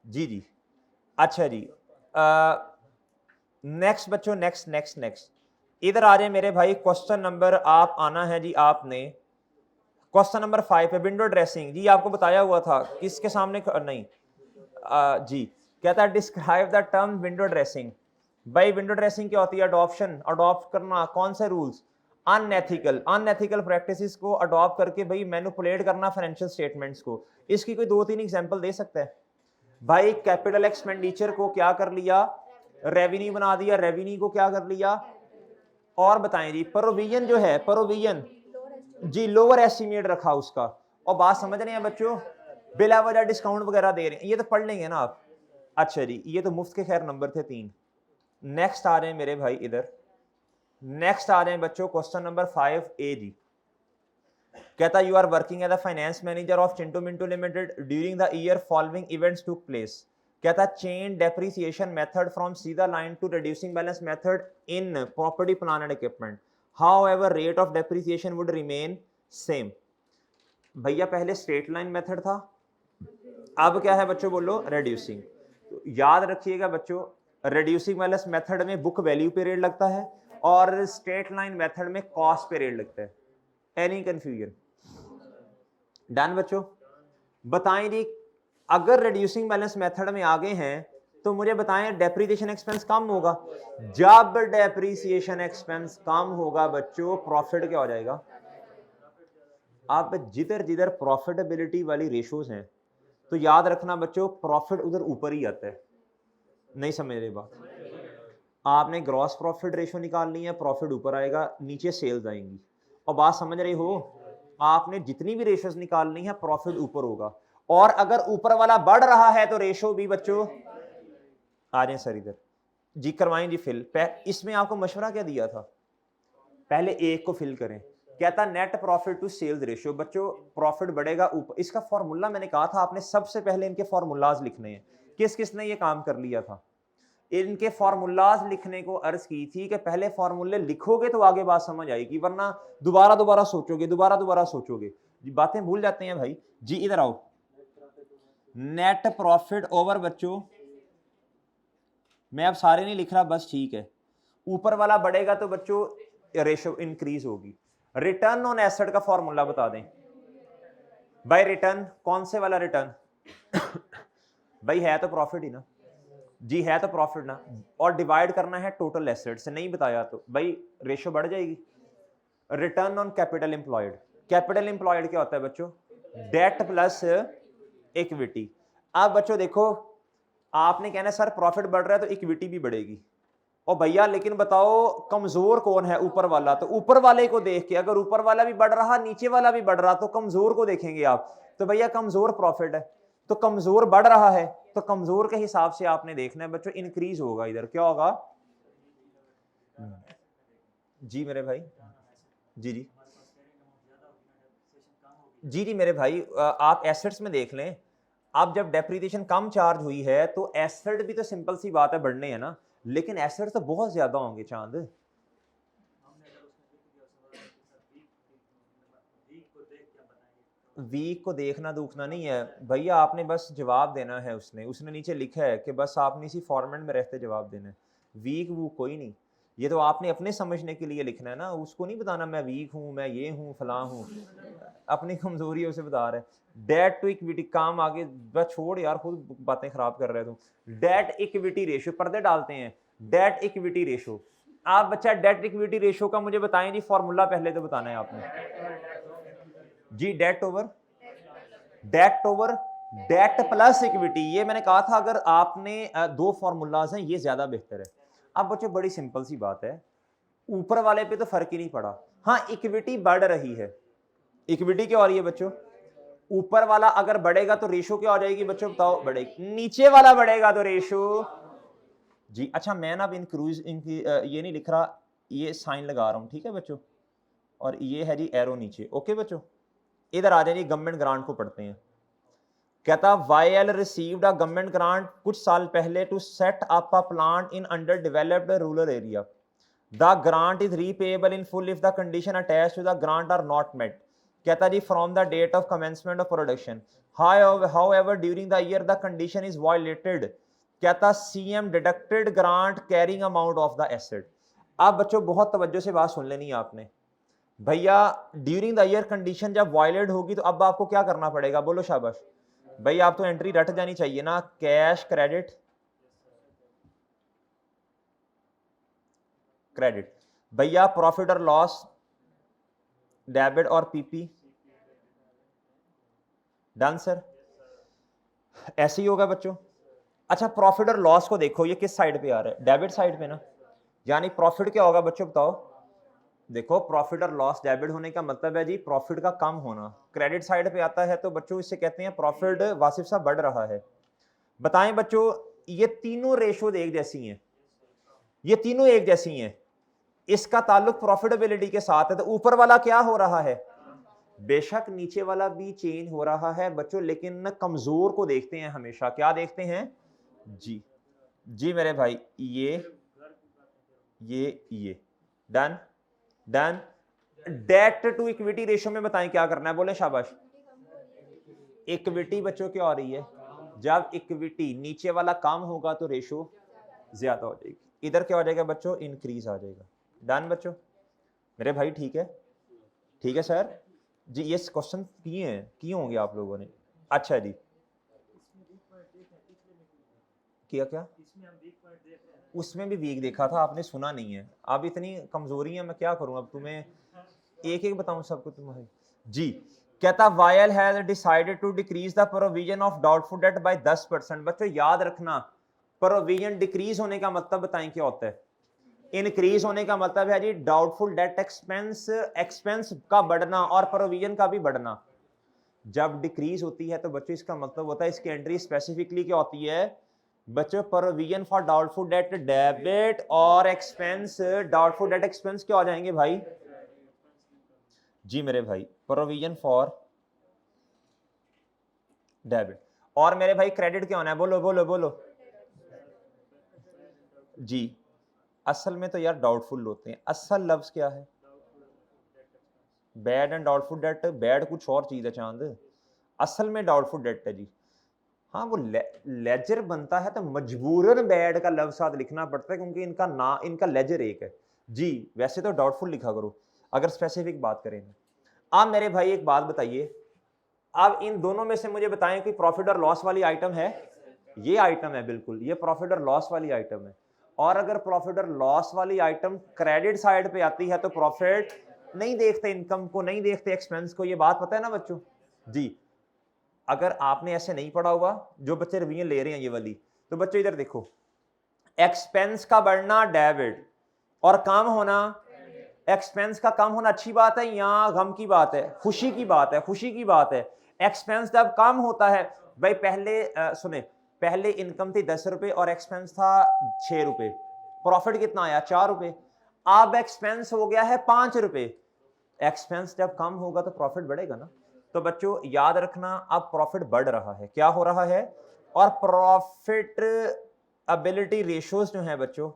जी जी। अच्छा जी, नेक्स्ट बच्चों, नेक्स्ट नेक्स्ट नेक्स्ट इधर आ जाए मेरे भाई। क्वेश्चन नंबर आप आना है जी आपने, क्वेश्चन नंबर 5 है विंडो ड्रेसिंग। जी आपको बताया हुआ था, किसके सामने नहीं जी, कहता है describe the term window dressing. भाई विंडो ड्रेसिंग क्या होती है? अडॉप्शन, अडॉप्ट करना। कौन से रूल्स? अनएथिकल, अनएथिकल प्रैक्टिसेस को अडॉप्ट करके भाई मैनिपुलेट करना फाइनेंशियल स्टेटमेंट्स को। इसकी कोई 2-3 एग्जांपल दे सकता है? भाई कैपिटल एक्सपेंडिचर को क्या कर लिया? रेवेन्यू बना दिया। रेवेन्यू को क्या कर लिया? और बताएं जी। प्रोविजन जो है, प्रोविजन जी लोअर एस्टिमेट रखा उसका। और बात समझ रहे हैं बच्चों? बिला वजह डिस्काउंट वगैरह दे रहे हैं, ये तो पढ़ लेंगे ना आप। अच्छा जी, ये तो मुफ्त के खैर नंबर थे 3। नेक्स्ट आ रहे हैं मेरे भाई इधर, नेक्स्ट आ रहे हैं बच्चों क्वेश्चन नंबर 5A जी। कहता you are working as the finance manager of Chintu Mintu limited during the year following events took place. कहता चेंज डेप्रिसिएशन मेथड फ्रॉम सीधा line to reducing balance method in property plant and equipment, however rate of depreciation would remain same. भैया पहले स्ट्रेट लाइन मेथड था, अब क्या है बच्चों? बोलो रिड्यूसिंग। तो याद रखिएगा बच्चों, रिड्यूसिंग बैलेंस मेथड में बुक वैल्यू पे रेट लगता है और स्ट्रेट लाइन मेथड में कॉस्ट पे रेट लगता है। Any confusion? डन बच्चों? बताएं जी, अगर रिड्यूसिंग बैलेंस मेथड में आगे हैं तो मुझे बताएं डेप्रिसिएशन एक्सपेंस कम होगा। जब डेप्रिसिएशन एक्सपेंस कम होगा बच्चों, प्रॉफिट क्या हो जाएगा? आप जिधर जिधर प्रॉफिटेबिलिटी वाली रेशोज हैं तो याद रखना बच्चों, प्रॉफिट उधर ऊपर ही आता है। नहीं समझ रहे बात? आपने ग्रॉस प्रॉफिट रेशो निकालनी है, प्रॉफिट ऊपर आएगा, नीचे सेल्स आएंगी। और बात समझ रहे हो? आपने जितनी भी रेशोज निकालनी है, प्रॉफिट ऊपर होगा। और अगर ऊपर वाला बढ़ रहा है तो रेशो भी बच्चों आ जाए सर इधर जी, करवाएं जी फिल। इसमें आपको मशवरा क्या दिया था? पहले एक को फिल करें। कहता net profit to sales ratio. बच्चों प्रॉफिट बढ़ेगा ऊपर, इसका फॉर्मूला मैंने कहा था आपने सबसे पहले इनके फॉर्मूलाज लिखने हैं। किस किसने ये काम कर लिया था? इनके फॉर्मूलाज लिखने को अर्ज की थी कि पहले फॉर्मूले लिखोगे तो आगे बात समझ आएगी, वरना दोबारा दोबारा सोचोगे, दोबारा दोबारा सोचोगे जी, बातें भूल जाते हैं भाई जी। इधर आओ, नेट प्रॉफिट ओवर बच्चों, मैं अब सारे नहीं लिख रहा बस, ठीक है। ऊपर वाला बढ़ेगा तो बच्चों रेशो इंक्रीज होगी। रिटर्न ऑन एसेट का फॉर्मूला बता दें भाई। रिटर्न कौन से वाला रिटर्न? भाई है तो प्रॉफिट ही ना जी, है तो प्रॉफिट ना। और डिवाइड करना है टोटल एसेट से, नहीं बताया तो भाई रेशो बढ़ जाएगी। Return on capital employed, capital employed क्या होता है बच्चों? Debt plus equity. अब बच्चों देखो, आपने कहना सर प्रॉफिट बढ़ रहा है तो इक्विटी भी बढ़ेगी। और भैया लेकिन बताओ कमजोर कौन है? ऊपर वाला। तो ऊपर वाले को देख के, अगर ऊपर वाला भी बढ़ रहा, नीचे वाला भी बढ़ रहा, तो कमजोर को देखेंगे आप। तो भैया कमजोर प्रॉफिट है, तो कमजोर बढ़ रहा है, तो कमजोर के हिसाब से आपने देखना है बच्चों, इंक्रीज होगा। इधर क्या होगा जी मेरे भाई? जी जी जी जी मेरे भाई, आप एसेट्स में देख लें। आप जब डेप्रिसिएशन कम चार्ज हुई है तो एसेट भी तो सिंपल सी बात है बढ़ने है ना, लेकिन एसेट्स तो बहुत ज्यादा होंगे चांद। वीक को देखना दूखना नहीं है भैया, आपने बस जवाब देना है। उसने उसने नीचे लिखा है कि बस आपने इसी फॉर्मेट में रहते जवाब देना है। वीक वो कोई नहीं, ये तो आपने अपने समझने के लिए लिखना है ना, उसको नहीं बताना मैं वीक हूँ, मैं ये हूँ, फलां हूँ। अपनी कमजोरी उसे बता रहे हैं। डेट टू इक्विटी, काम आगे बस छोड़ यार, खुद बातें खराब कर रहे हो तुम। डेट इक्विटी रेशियो, पर्दे डालते हैं। डेट इक्विटी रेशियो, आप बच्चा डेट इक्विटी रेशियो का मुझे बताएं जी फॉर्मूला, पहले तो बताना है आपने जी। Debt over debt plus equity, ये मैंने कहा था अगर आपने दो फॉर्मूलाज हैं ये ज्यादा बेहतर है। अब बच्चों बड़ी सिंपल सी बात है, ऊपर वाले पे तो फर्क ही नहीं पड़ा। हाँ इक्विटी बढ़ रही है, इक्विटी क्या हो रही है बच्चों? ऊपर वाला अगर बढ़ेगा तो रेशो क्या हो जाएगी बच्चों? बताओ, बढ़ेगी। नीचे वाला बढ़ेगा तो रेशो जी। अच्छा मैं ना अब इंक्रीज ये नहीं लिख रहा, ये साइन लगा रहा हूँ, ठीक है बच्चों, और ये है जी एरो नीचे। ओके बच्चों, इधर आ जाए, गवर्नमेंट ग्रांट को पढ़ते हैं। कहता YL received a government grant कुछ साल पहले to set up a plant in under developed rural area. The grant is repayable in full if the condition attached to the grant are not met. कहता जी from the date of commencement of production, however during the year the condition is violated, कहता CM deducted grant carrying amount of the asset. अब बच्चों बहुत तवज्जो से बात सुन लेनी है आपने भैया। ड्यूरिंग द ईयर कंडीशन जब वायलेट होगी तो अब आपको क्या करना पड़ेगा, बोलो शाबाश भाई। आप तो एंट्री रट जानी चाहिए ना, कैश क्रेडिट क्रेडिट, भैया प्रॉफिट और लॉस डेबिट और पीपी। डन सर, ऐसे ही होगा बच्चों। अच्छा प्रॉफिट और लॉस को देखो, ये किस साइड पे आ रहा है, डेबिट साइड पे ना। यानी प्रॉफिट क्या होगा बच्चों बताओ, देखो प्रॉफिट और लॉस डेबिट होने का मतलब है जी प्रॉफिट का कम होना। क्रेडिट साइड पे आता है तो बच्चों इससे कहते हैं प्रॉफिट वासिफ सा बढ़ रहा है। बताएं बच्चों, ये तीनों रेशो एक जैसी हैं, ये तीनों एक जैसी हैं, इसका ताल्लुक प्रॉफिटेबिलिटी के साथ है। तो ऊपर वाला क्या हो रहा है, बेशक नीचे वाला भी चेंज हो रहा है बच्चों, लेकिन कमजोर को देखते हैं हमेशा। क्या देखते हैं जी, जी मेरे भाई, ये done done. Debt to equity ratio में बताएं क्या करना है, बोले शाबाश। इक्विटी बच्चों क्या हो रही है, जब इक्विटी नीचे वाला कम होगा तो रेशियो ज्यादा हो जाएगी। इधर क्या हो जाएगा बच्चों, इंक्रीज आ जाएगा। डन बच्चों मेरे भाई, ठीक है, ठीक है सर जी। ये क्वेश्चन किए होंगे आप लोगों ने। अच्छा जी, किया क्या, उसमें भी वीक देखा था आपने, सुना नहीं है। अब इतनी कमजोरी है, मैं क्या करूं अब तुम्हें एक एक बताऊं सबको तुम्हारे जी। कहता वायल has decided to decrease the provision of doubtful debt by 10%। बच्चों याद रखना, प्रोविजन डिक्रीज होने का मतलब बताएं क्या होता है, इंक्रीज होने का मतलब है जी डाउटफुल डेट एक्सपेंस, एक्सपेंस का बढ़ना और प्रोविजन का भी बढ़ना। जब डिक्रीज होती है तो बच्चों इसका मतलब होता है इसकी एंट्री स्पेसिफिकली क्या होती है बच्चों, provision for doubtful debt debit और एक्सपेंस। डाउटफुल डेट एक्सपेंस क्या हो जाएंगे भाई जी मेरे भाई, प्रोविजन फॉर डेबिट। और मेरे भाई क्रेडिट क्या होना है, बोलो बोलो बोलो जी। असल में तो यार डाउटफुल होते हैं, असल लफ्ज क्या है, bad and doubtful debt. Bad कुछ और चीज है चांद, असल में डाउटफुल डेट है जी। हाँ वो लेजर बनता है तो मजबूरन बैड का लफ्ज साथ लिखना पड़ता है, क्योंकि इनका लेजर एक है जी। वैसे तो डाउटफुल लिखा करो अगर स्पेसिफिक बात करें। आप मेरे भाई एक बात बताइए, अब इन दोनों में से मुझे बताएं कि प्रॉफिट और लॉस वाली आइटम है, ये आइटम है बिल्कुल, ये प्रॉफिट और लॉस वाली आइटम है। और अगर प्रॉफिट और लॉस वाली आइटम क्रेडिट साइड पे आती है तो प्रॉफिट नहीं देखते, इनकम को नहीं देखते, एक्सपेंस को। ये बात पता है ना बच्चों जी। अगर आपने ऐसे नहीं पढ़ा हुआ, जो बच्चे रिवीजन ले रहे हैं ये वाली, तो बच्चों इधर देखो, एक्सपेंस का बढ़ना डेबिट और कम होना, एक्सपेंस का कम होना अच्छी बात है या गम की बात है, खुशी की बात है, खुशी की बात है। एक्सपेंस जब कम होता है भाई, पहले सुने, पहले इनकम थी 10 रुपए और एक्सपेंस था 6 रुपए, प्रॉफिट कितना आया 4 रुपए। अब एक्सपेंस हो गया है 5 रुपए। एक्सपेंस जब कम होगा तो प्रॉफिट बढ़ेगा ना। तो बच्चों याद रखना, अब प्रॉफिट बढ़ रहा है, क्या हो रहा है, और प्रॉफिट एबिलिटी रेशियोज जो है बच्चों,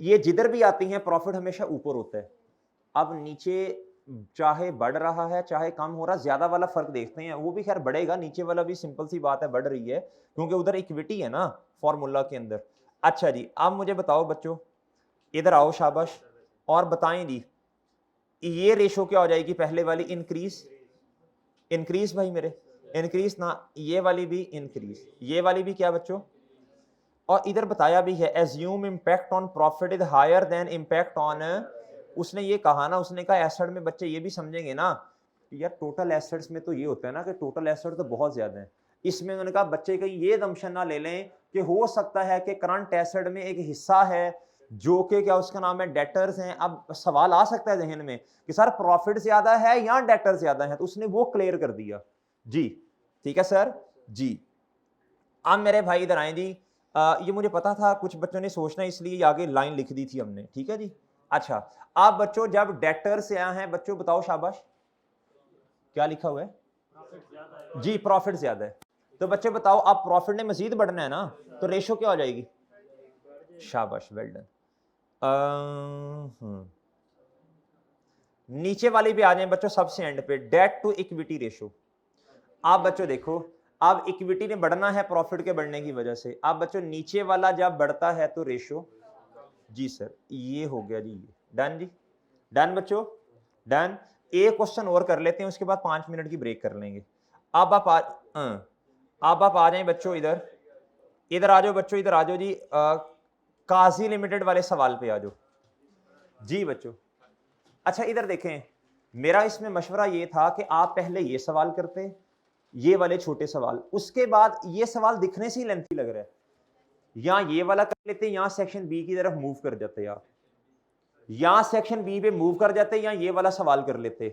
ये जिधर भी आती हैं प्रॉफिट हमेशा ऊपर होता है। अब नीचे चाहे बढ़ रहा है चाहे कम हो रहा है, ज्यादा वाला फर्क देखते हैं, वो भी खैर बढ़ेगा, नीचे वाला भी सिंपल सी बात है बढ़ रही है, क्योंकि उधर इक्विटी है ना फॉर्मूला के अंदर। अच्छा जी, अब मुझे बताओ बच्चों, इधर आओ शाबाश, और बताएं जी ये रेशो क्या हो जाएगी, पहले वाली इंक्रीज, इंक्रीज भाई मेरे, इंक्रीज ना, ये वाली भी इंक्रीज, ये वाली भी क्या बच्चों। और इधर बताया भी है assume impact on profit is higher than impact on, उसने ये कहा ना, उसने कहा एसेट में, बच्चे ये भी समझेंगे ना यार, टोटल एसेट्स में तो ये होता है ना कि टोटल एसेट तो बहुत ज्यादा है। इसमें उन्होंने कहा बच्चे कहीं ये दमशन ना ले लें कि हो सकता है कि करंट एसेट में एक हिस्सा है जो कि क्या उसका नाम है डेटर्स हैं। अब सवाल आ सकता है जहन में कि सर प्रॉफिट ज्यादा है या डेटर ज्यादा है, तो उसने वो क्लियर कर दिया जी। ठीक है सर जी। अब मेरे भाई इधर आए जी, ये मुझे पता था, कुछ बच्चों ने सोचना इसलिए आगे लाइन लिख दी थी हमने, ठीक है जी। अच्छा, आप बच्चों जब डेटर से आए हैं बच्चों बताओ शाबाश, क्या लिखा हुआ है जी? प्रॉफिट ज्यादा है। तो बच्चे बताओ, आप प्रॉफिट ने मजीद बढ़ना है ना, तो रेशो क्या हो जाएगी? शाबाश, वेल डन। नीचे वाली भी आ जाए बच्चों सबसे एंड पे, डेट टू इक्विटी रेशो। आप बच्चों देखो, अब इक्विटी ने बढ़ना है प्रॉफिट के बढ़ने की वजह से। आप बच्चों नीचे वाला जब बढ़ता है तो रेशो, जी सर ये हो गया जी, ये डन जी, डन बच्चों, डन। एक क्वेश्चन और कर लेते हैं, उसके बाद 5 मिनट की ब्रेक कर लेंगे। अब आप आ जाएं बच्चों, इधर इधर आ जाओ बच्चों, इधर आ जाओ जी। काजी लिमिटेड वाले सवाल पे आ जाओ जी बच्चों। अच्छा इधर देखें, मेरा इसमें मशवरा ये था कि आप पहले ये सवाल करते, ये वाले छोटे सवाल, उसके बाद ये सवाल दिखने से ही लेंथी लग रहा है, या ये वाला कर लेते, यहां सेक्शन बी की तरफ मूव कर जाते आप, यहां सेक्शन बी पे मूव कर जाते, या ये वाला सवाल कर लेते।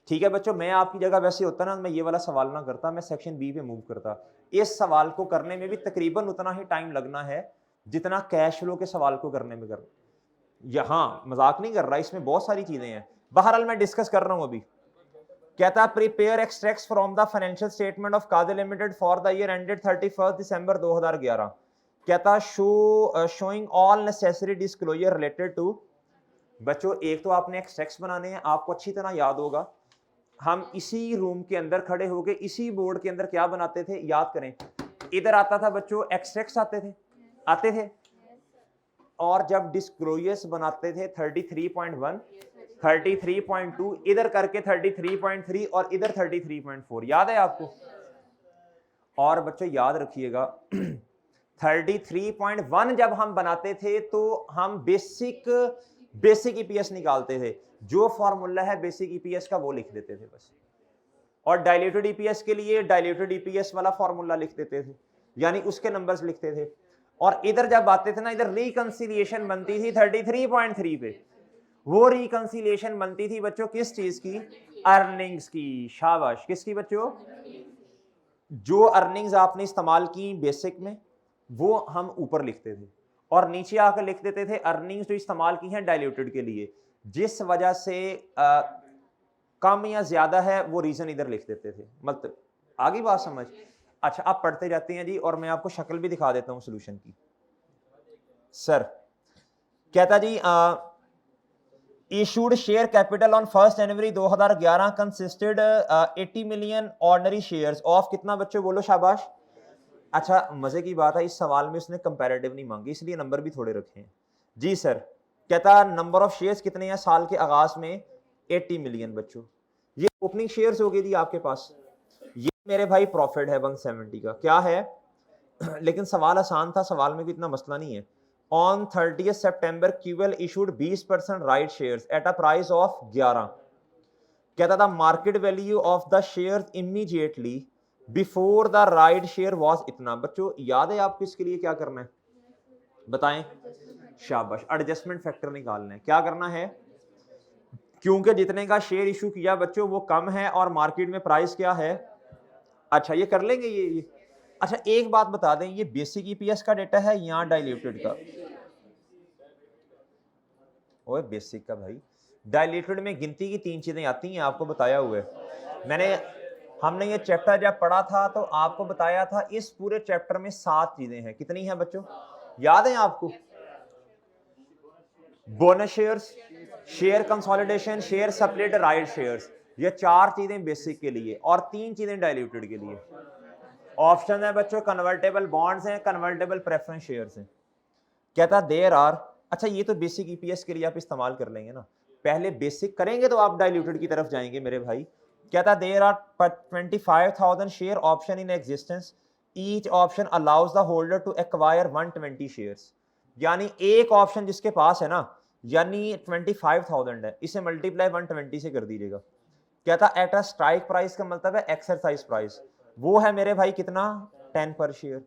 ठीक है बच्चों, मैं आपकी जगह वैसे होता ना, मैं ये वाला सवाल ना करता, मैं सेक्शन बी पे मूव करता। इस सवाल को करने में भी तकरीबन उतना ही टाइम लगना है जितना कैश फ्लो के सवाल को करने में कर, यहां मजाक नहीं कर रहा, इसमें बहुत सारी चीजें हैं। बहरहाल मैं डिस्कस कर रहा हूं अभी। कहता prepare extracts from the financial statement of Kadar limited for the year ended 31 December 2011। कहता showing all necessary disclosure related to, बच्चों एक तो आपने एक्सट्रैक्ट्स बनाने हैं, आपको अच्छी तरह याद होगा हम इसी रूम के अंदर खड़े होके इसी बोर्ड के अंदर क्या बनाते थे, याद करें, इधर आता था बच्चों एक्सट्रैक्ट्स आते थे, और जब डिस्क्लोजर्स बनाते थे 33.1 33.2 इधर करके 33.3 और इधर 33.4, याद है आपको? और बच्चों याद रखिएगा 33.1 जब हम बनाते थे तो हम बेसिक ईपीएस निकालते थे, जो फॉर्मूला है बेसिक ईपीएस का वो लिख देते थे बस, और डायल्यूटेड ईपीएस के लिए डायल्यूटेड ईपीएस वाला फॉर्मूला लिख देते थे, यानी उसके नंबर्स लिखते थे। और इधर जब आते थे ना, इधर रिकंसिलिएशन बनती थी 33.3 पे, वो रिकंसिलिएशन बनती थी बच्चों किस चीज की? अर्निंग्स की। शाबाश, किसकी बच्चों? जो अर्निंग्स आपने इस्तेमाल की बेसिक में वो हम ऊपर लिखते थे, और नीचे आकर लिख देते थे अर्निंग्स जो इस्तेमाल की हैं डायल्यूटेड के लिए, जिस वजह से कम या ज्यादा है वो रीजन इधर लिख देते थे। मतलब आगे बात समझ? अच्छा आप पढ़ते जाते हैं जी, और मैं आपको शक्ल भी दिखा देता हूं सोल्यूशन की। सर कहता जी issued share capital on 1 January 2011 consisted 80 million ordinary shares of कितना बच्चों, बोलो शाबाश। अच्छा मजे की बात है, इस सवाल में उसने कंपैरेटिव नहीं मांगी, इसलिए नंबर भी थोड़े रखे हैं जी सर। कहता नंबर ऑफ शेयर्स कितने हैं साल के आगाज में? 80 मिलियन बच्चों। ये ओपनिंग शेयर्स हो गए जी आपके पास, ये मेरे भाई प्रॉफिट है 170 का, क्या है लेकिन सवाल आसान था, सवाल में भी इतना मसला नहीं है। On 30th September, QL issued 20% right shares at a price of 11। कहता था market value of the share immediately before the right share was इतना। बच्चों याद है आपको इसके लिए क्या करना है बताएं? शाबाश, एडजस्टमेंट फैक्टर निकालना है। क्या करना है? क्योंकि जितने का शेयर इशू किया बच्चों वो कम है और मार्केट में प्राइस क्या है। अच्छा ये कर लेंगे ये। अच्छा एक बात बता दें, ये बेसिक ईपीएस का डेटा है या डाइल्यूटेड का? ओए बेसिक का भाई, डाइल्यूटेड में गिनती की 3 चीजें आती हैं, आपको बताया हुआ है हमने ये चैप्टर जब पढ़ा था तो आपको बताया था इस पूरे चैप्टर में 7 चीजें हैं। कितनी हैं बच्चों, याद है आपको? Bonus shares, share consolidation, share split, right shares, ये 4 चीजें बेसिक के लिए और 3 चीजें डाइल्यूटेड के लिए। ऑप्शन है बच्चों, कन्वर्टेबल बॉन्ड्स हैं, कन्वर्टेबल प्रेफरेंस शेयर्स हैं। कहता देयर आर, अच्छा ये तो बेसिक ईपीएस के लिए आप इस्तेमाल कर लेंगे ना, पहले बेसिक करेंगे तो आप डाइल्यूटेड की तरफ जाएंगे मेरे भाई। कहता there are 25,000 share option in existence, each option allows the holder to acquire 120 shares. यानी एक ऑप्शन जिसके पास है ना, यानी 25,000 है, इसे मल्टीप्लाई 120 से कर दीजिएगा। कहता एट अ स्ट्राइक प्राइस का मतलब है एक्सरसाइज प्राइस, वो है मेरे भाई कितना, 10 पर शेयर।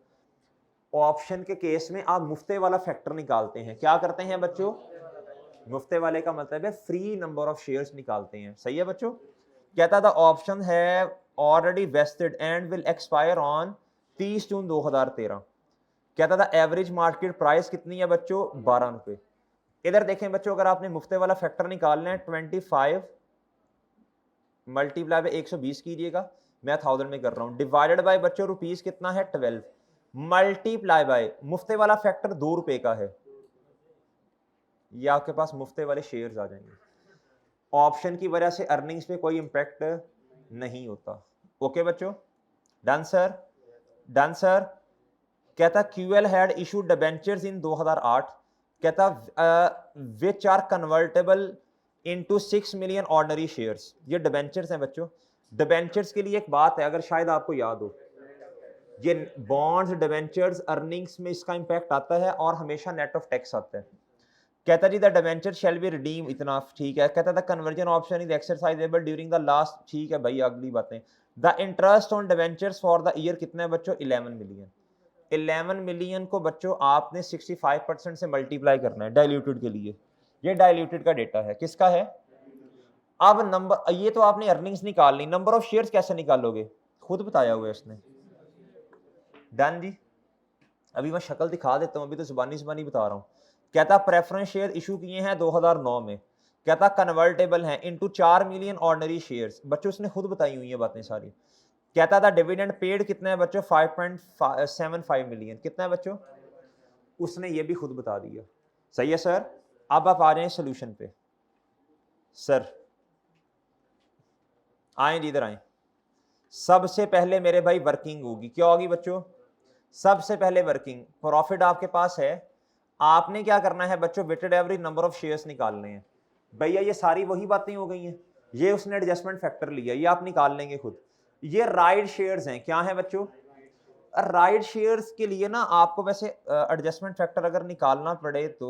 ऑप्शन के केस में आप मुफ्ते वाला फैक्टर निकालते हैं, क्या करते हैं बच्चों? मुफ्ते वाले का मतलब है फ्री नंबर ऑफ शेयर्स निकालते हैं, सही है बच्चों। कहता था ऑप्शन है already vested and will expire on 30 June 2013। कहता था एवरेज मार्केट प्राइस कितनी है बच्चों, 12 रुपए। इधर देखें बच्चों, अगर आपने मुफ्ते वाला फैक्टर निकालना है 25 मल्टीप्लाई बाय 120 कीजिएगा, मैं 1000 में कर रहा हूं, डिवाइडेड बाय बच्चों रुपीस कितना है 12, मल्टीप्लाई बाय मुफ्ते वाला फैक्टर 2 रुपए का है, ये आपके पास मुफ्ते वाले शेयर्स आ जाएंगे। ऑप्शन की वजह से अर्निंग्स पे कोई इंपैक्ट नहीं होता। ओके बच्चों, डन सर, डन सर। कहता QL had issued debentures in 2008, कहता which are convertible into 6 million ordinary shares. ये डिबेंचर्स हैं बच्चों। डिबेंचर्स के लिए एक बात है, अगर शायद आपको याद हो, ये बॉन्ड्स डिबेंचर्स अर्निंग्स में इसका इंपैक्ट आता है और हमेशा नेट ऑफ टैक्स आता है। कहता जी the debenture shall be redeem, इतना ठीक है। कहता था conversion option is exercisable during the last, ठीक है भाई, अगली बातें। The interest on debentures for the year कितना है बच्चों, 11 मिलियन। 11 मिलियन को बच्चों आपने 65% से मल्टीप्लाई करना है डाइल्यूटेड के लिए। ये डाइल्यूटेड का डेटा है, किसका है। अब नंबर, ये तो आपने अर्निंग्स निकालनी, नंबर ऑफ शेयर्स कैसे निकालोगे, खुद बताया हुआ है इसने। डन जी, अभी मैं शक्ल दिखा देता हूं, अभी तो जुबानी बता रहा हूं। कहता प्रेफरेंस शेयर इशू किए हैं 2009 में, कहता कन्वर्टेबल हैं इनटू 4 मिलियन ऑर्डिनरी शेयर्स। बच्चों उसने खुद बताई हुई है बातें सारी। कहता था डिविडेंड पेड कितना है बच्चों, 5.75 मिलियन। कितना है बच्चों, उसने ये भी खुद बता दिया। सही है सर। अब आप आ जाएं सोल्यूशन पे। सर आए जी, इधर आए। सबसे पहले मेरे भाई वर्किंग होगी, क्या होगी बच्चों, सबसे पहले वर्किंग। प्रॉफिट आपके पास है, आपने क्या करना है बच्चों, weighted average number of shares निकालने हैं। भैया ये सारी वही बातें हो गई हैं, ये उसने एडजस्टमेंट फैक्टर लिया, ये आप निकाल लेंगे खुद। ये राइट शेयर्स हैं, क्या है बच्चों, राइट शेयर्स के लिए ना आपको वैसे एडजस्टमेंट फैक्टर अगर निकालना पड़े तो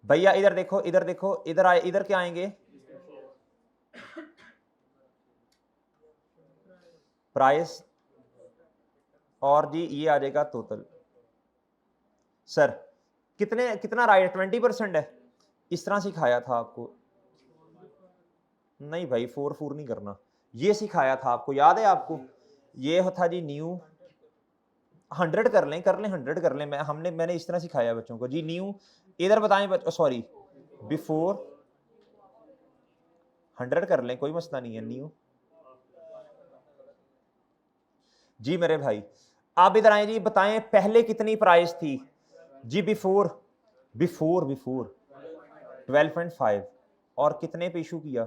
भैया इधर देखो, इधर देखो, इधर आए, इधर क्या आएंगे, प्राइस, और जी ये आ जाएगा टोटल। सर कितने, कितना राइट, 20% है, इस तरह सिखाया था आपको। नहीं भाई 4 नहीं करना, ये सिखाया था आपको, याद है आपको, ये था जी न्यू 100 कर लें, 100 कर लें, मैंने इस तरह सिखाया बच्चों को जी। न्यू इधर बताएं बच्चों, सॉरी बिफोर 100 कर लें, कोई मसला नहीं है। न्यू जी मेरे भाई, आप इधर आए जी, बताएं पहले कितनी प्राइस थी जी, बिफोर 12.5, और कितने पे इशू किया,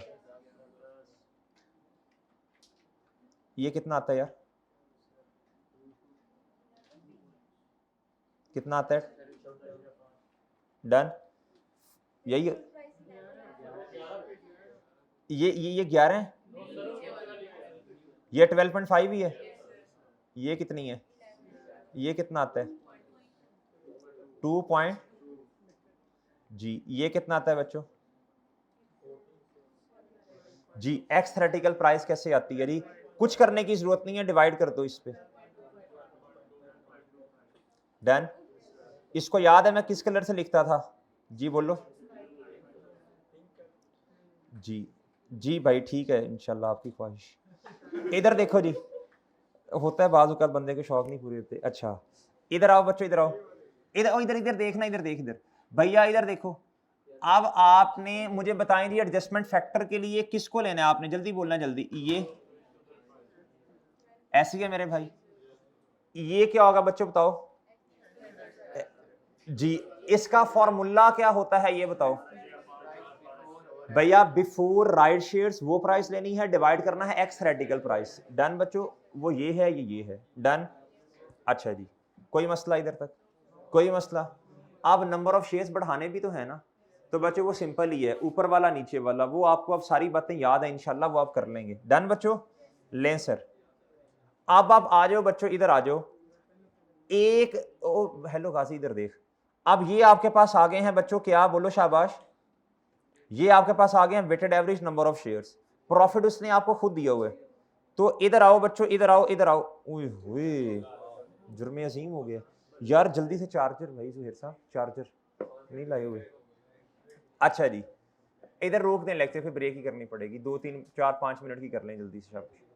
ये कितना आता है यार, कितना आता है, डन, यही ये 11 है, ये 12.5 ही है, ये कितनी है, ये कितना आता है 2 पॉइंट जी, ये कितना आता है बच्चों जी। एक्स थ्योरेटिकल प्राइस कैसे आती है जी, कुछ करने की जरूरत नहीं है, डिवाइड कर दो इस पे। डन, इसको याद है मैं किस कलर से लिखता था जी, बोलो जी। जी भाई ठीक है, इंशाल्लाह आपकी ख्वाहिश। इधर देखो जी, होता है बाज़ औक़ात बंदे के शौक नहीं पूरे होते। अच्छा इधर आओ बच्चों, इधर आओ, इधर इधर इधर देखना, इधर देख, इधर भैया इधर देखो। अब आपने मुझे बताएं जी, एडजस्टमेंट फैक्टर के लिए किसको लेना है, आपने जल्दी बोलना है, जल्दी। ये ऐसी है मेरे भाई, ये क्या होगा बच्चों बताओ जी, इसका फॉर्मूला क्या होता है ये बताओ भैया। बिफोर राइट शेयर्स वो प्राइस लेनी है, डिवाइड करना है एक्स थ्योरेटिकल प्राइस। डन बच्चों, वो ये है, ये है, डन। अच्छा जी, कोई मसला इधर तक, कोई मसला। अब नंबर ऑफ शेयर्स बढ़ाने भी तो है ना, तो बच्चों वो सिंपल ही है, ऊपर वाला नीचे वाला, वो आपको अब सारी बातें याद है इंशाल्लाह, वो आप कर लेंगे। डन बच्चों, लें सर। अब आप आ जाओ बच्चों, इधर आ जाओ। एक हेलो गाजी, इधर देख। अब ये आपके पास आ गए हैं बच्चों, क्या बोलो शाबाश, ये आपके पास आ गए हैं weighted average number of shares. Profit उसने आपको खुद दिया हुआ है। तो इधर आओ बच्चों, इधर आओ, इधर आओ। ओए होए, जुर्म अजीम हो गया यार, जल्दी से चार्जर भाई, सुहेर साहब चार्जर नहीं लाए हुए। अच्छा जी, इधर रोक दें लेक्चर, फिर ब्रेक ही करनी पड़ेगी, 2 3 4 5 मिनट की कर लें जल्दी से शाबाश।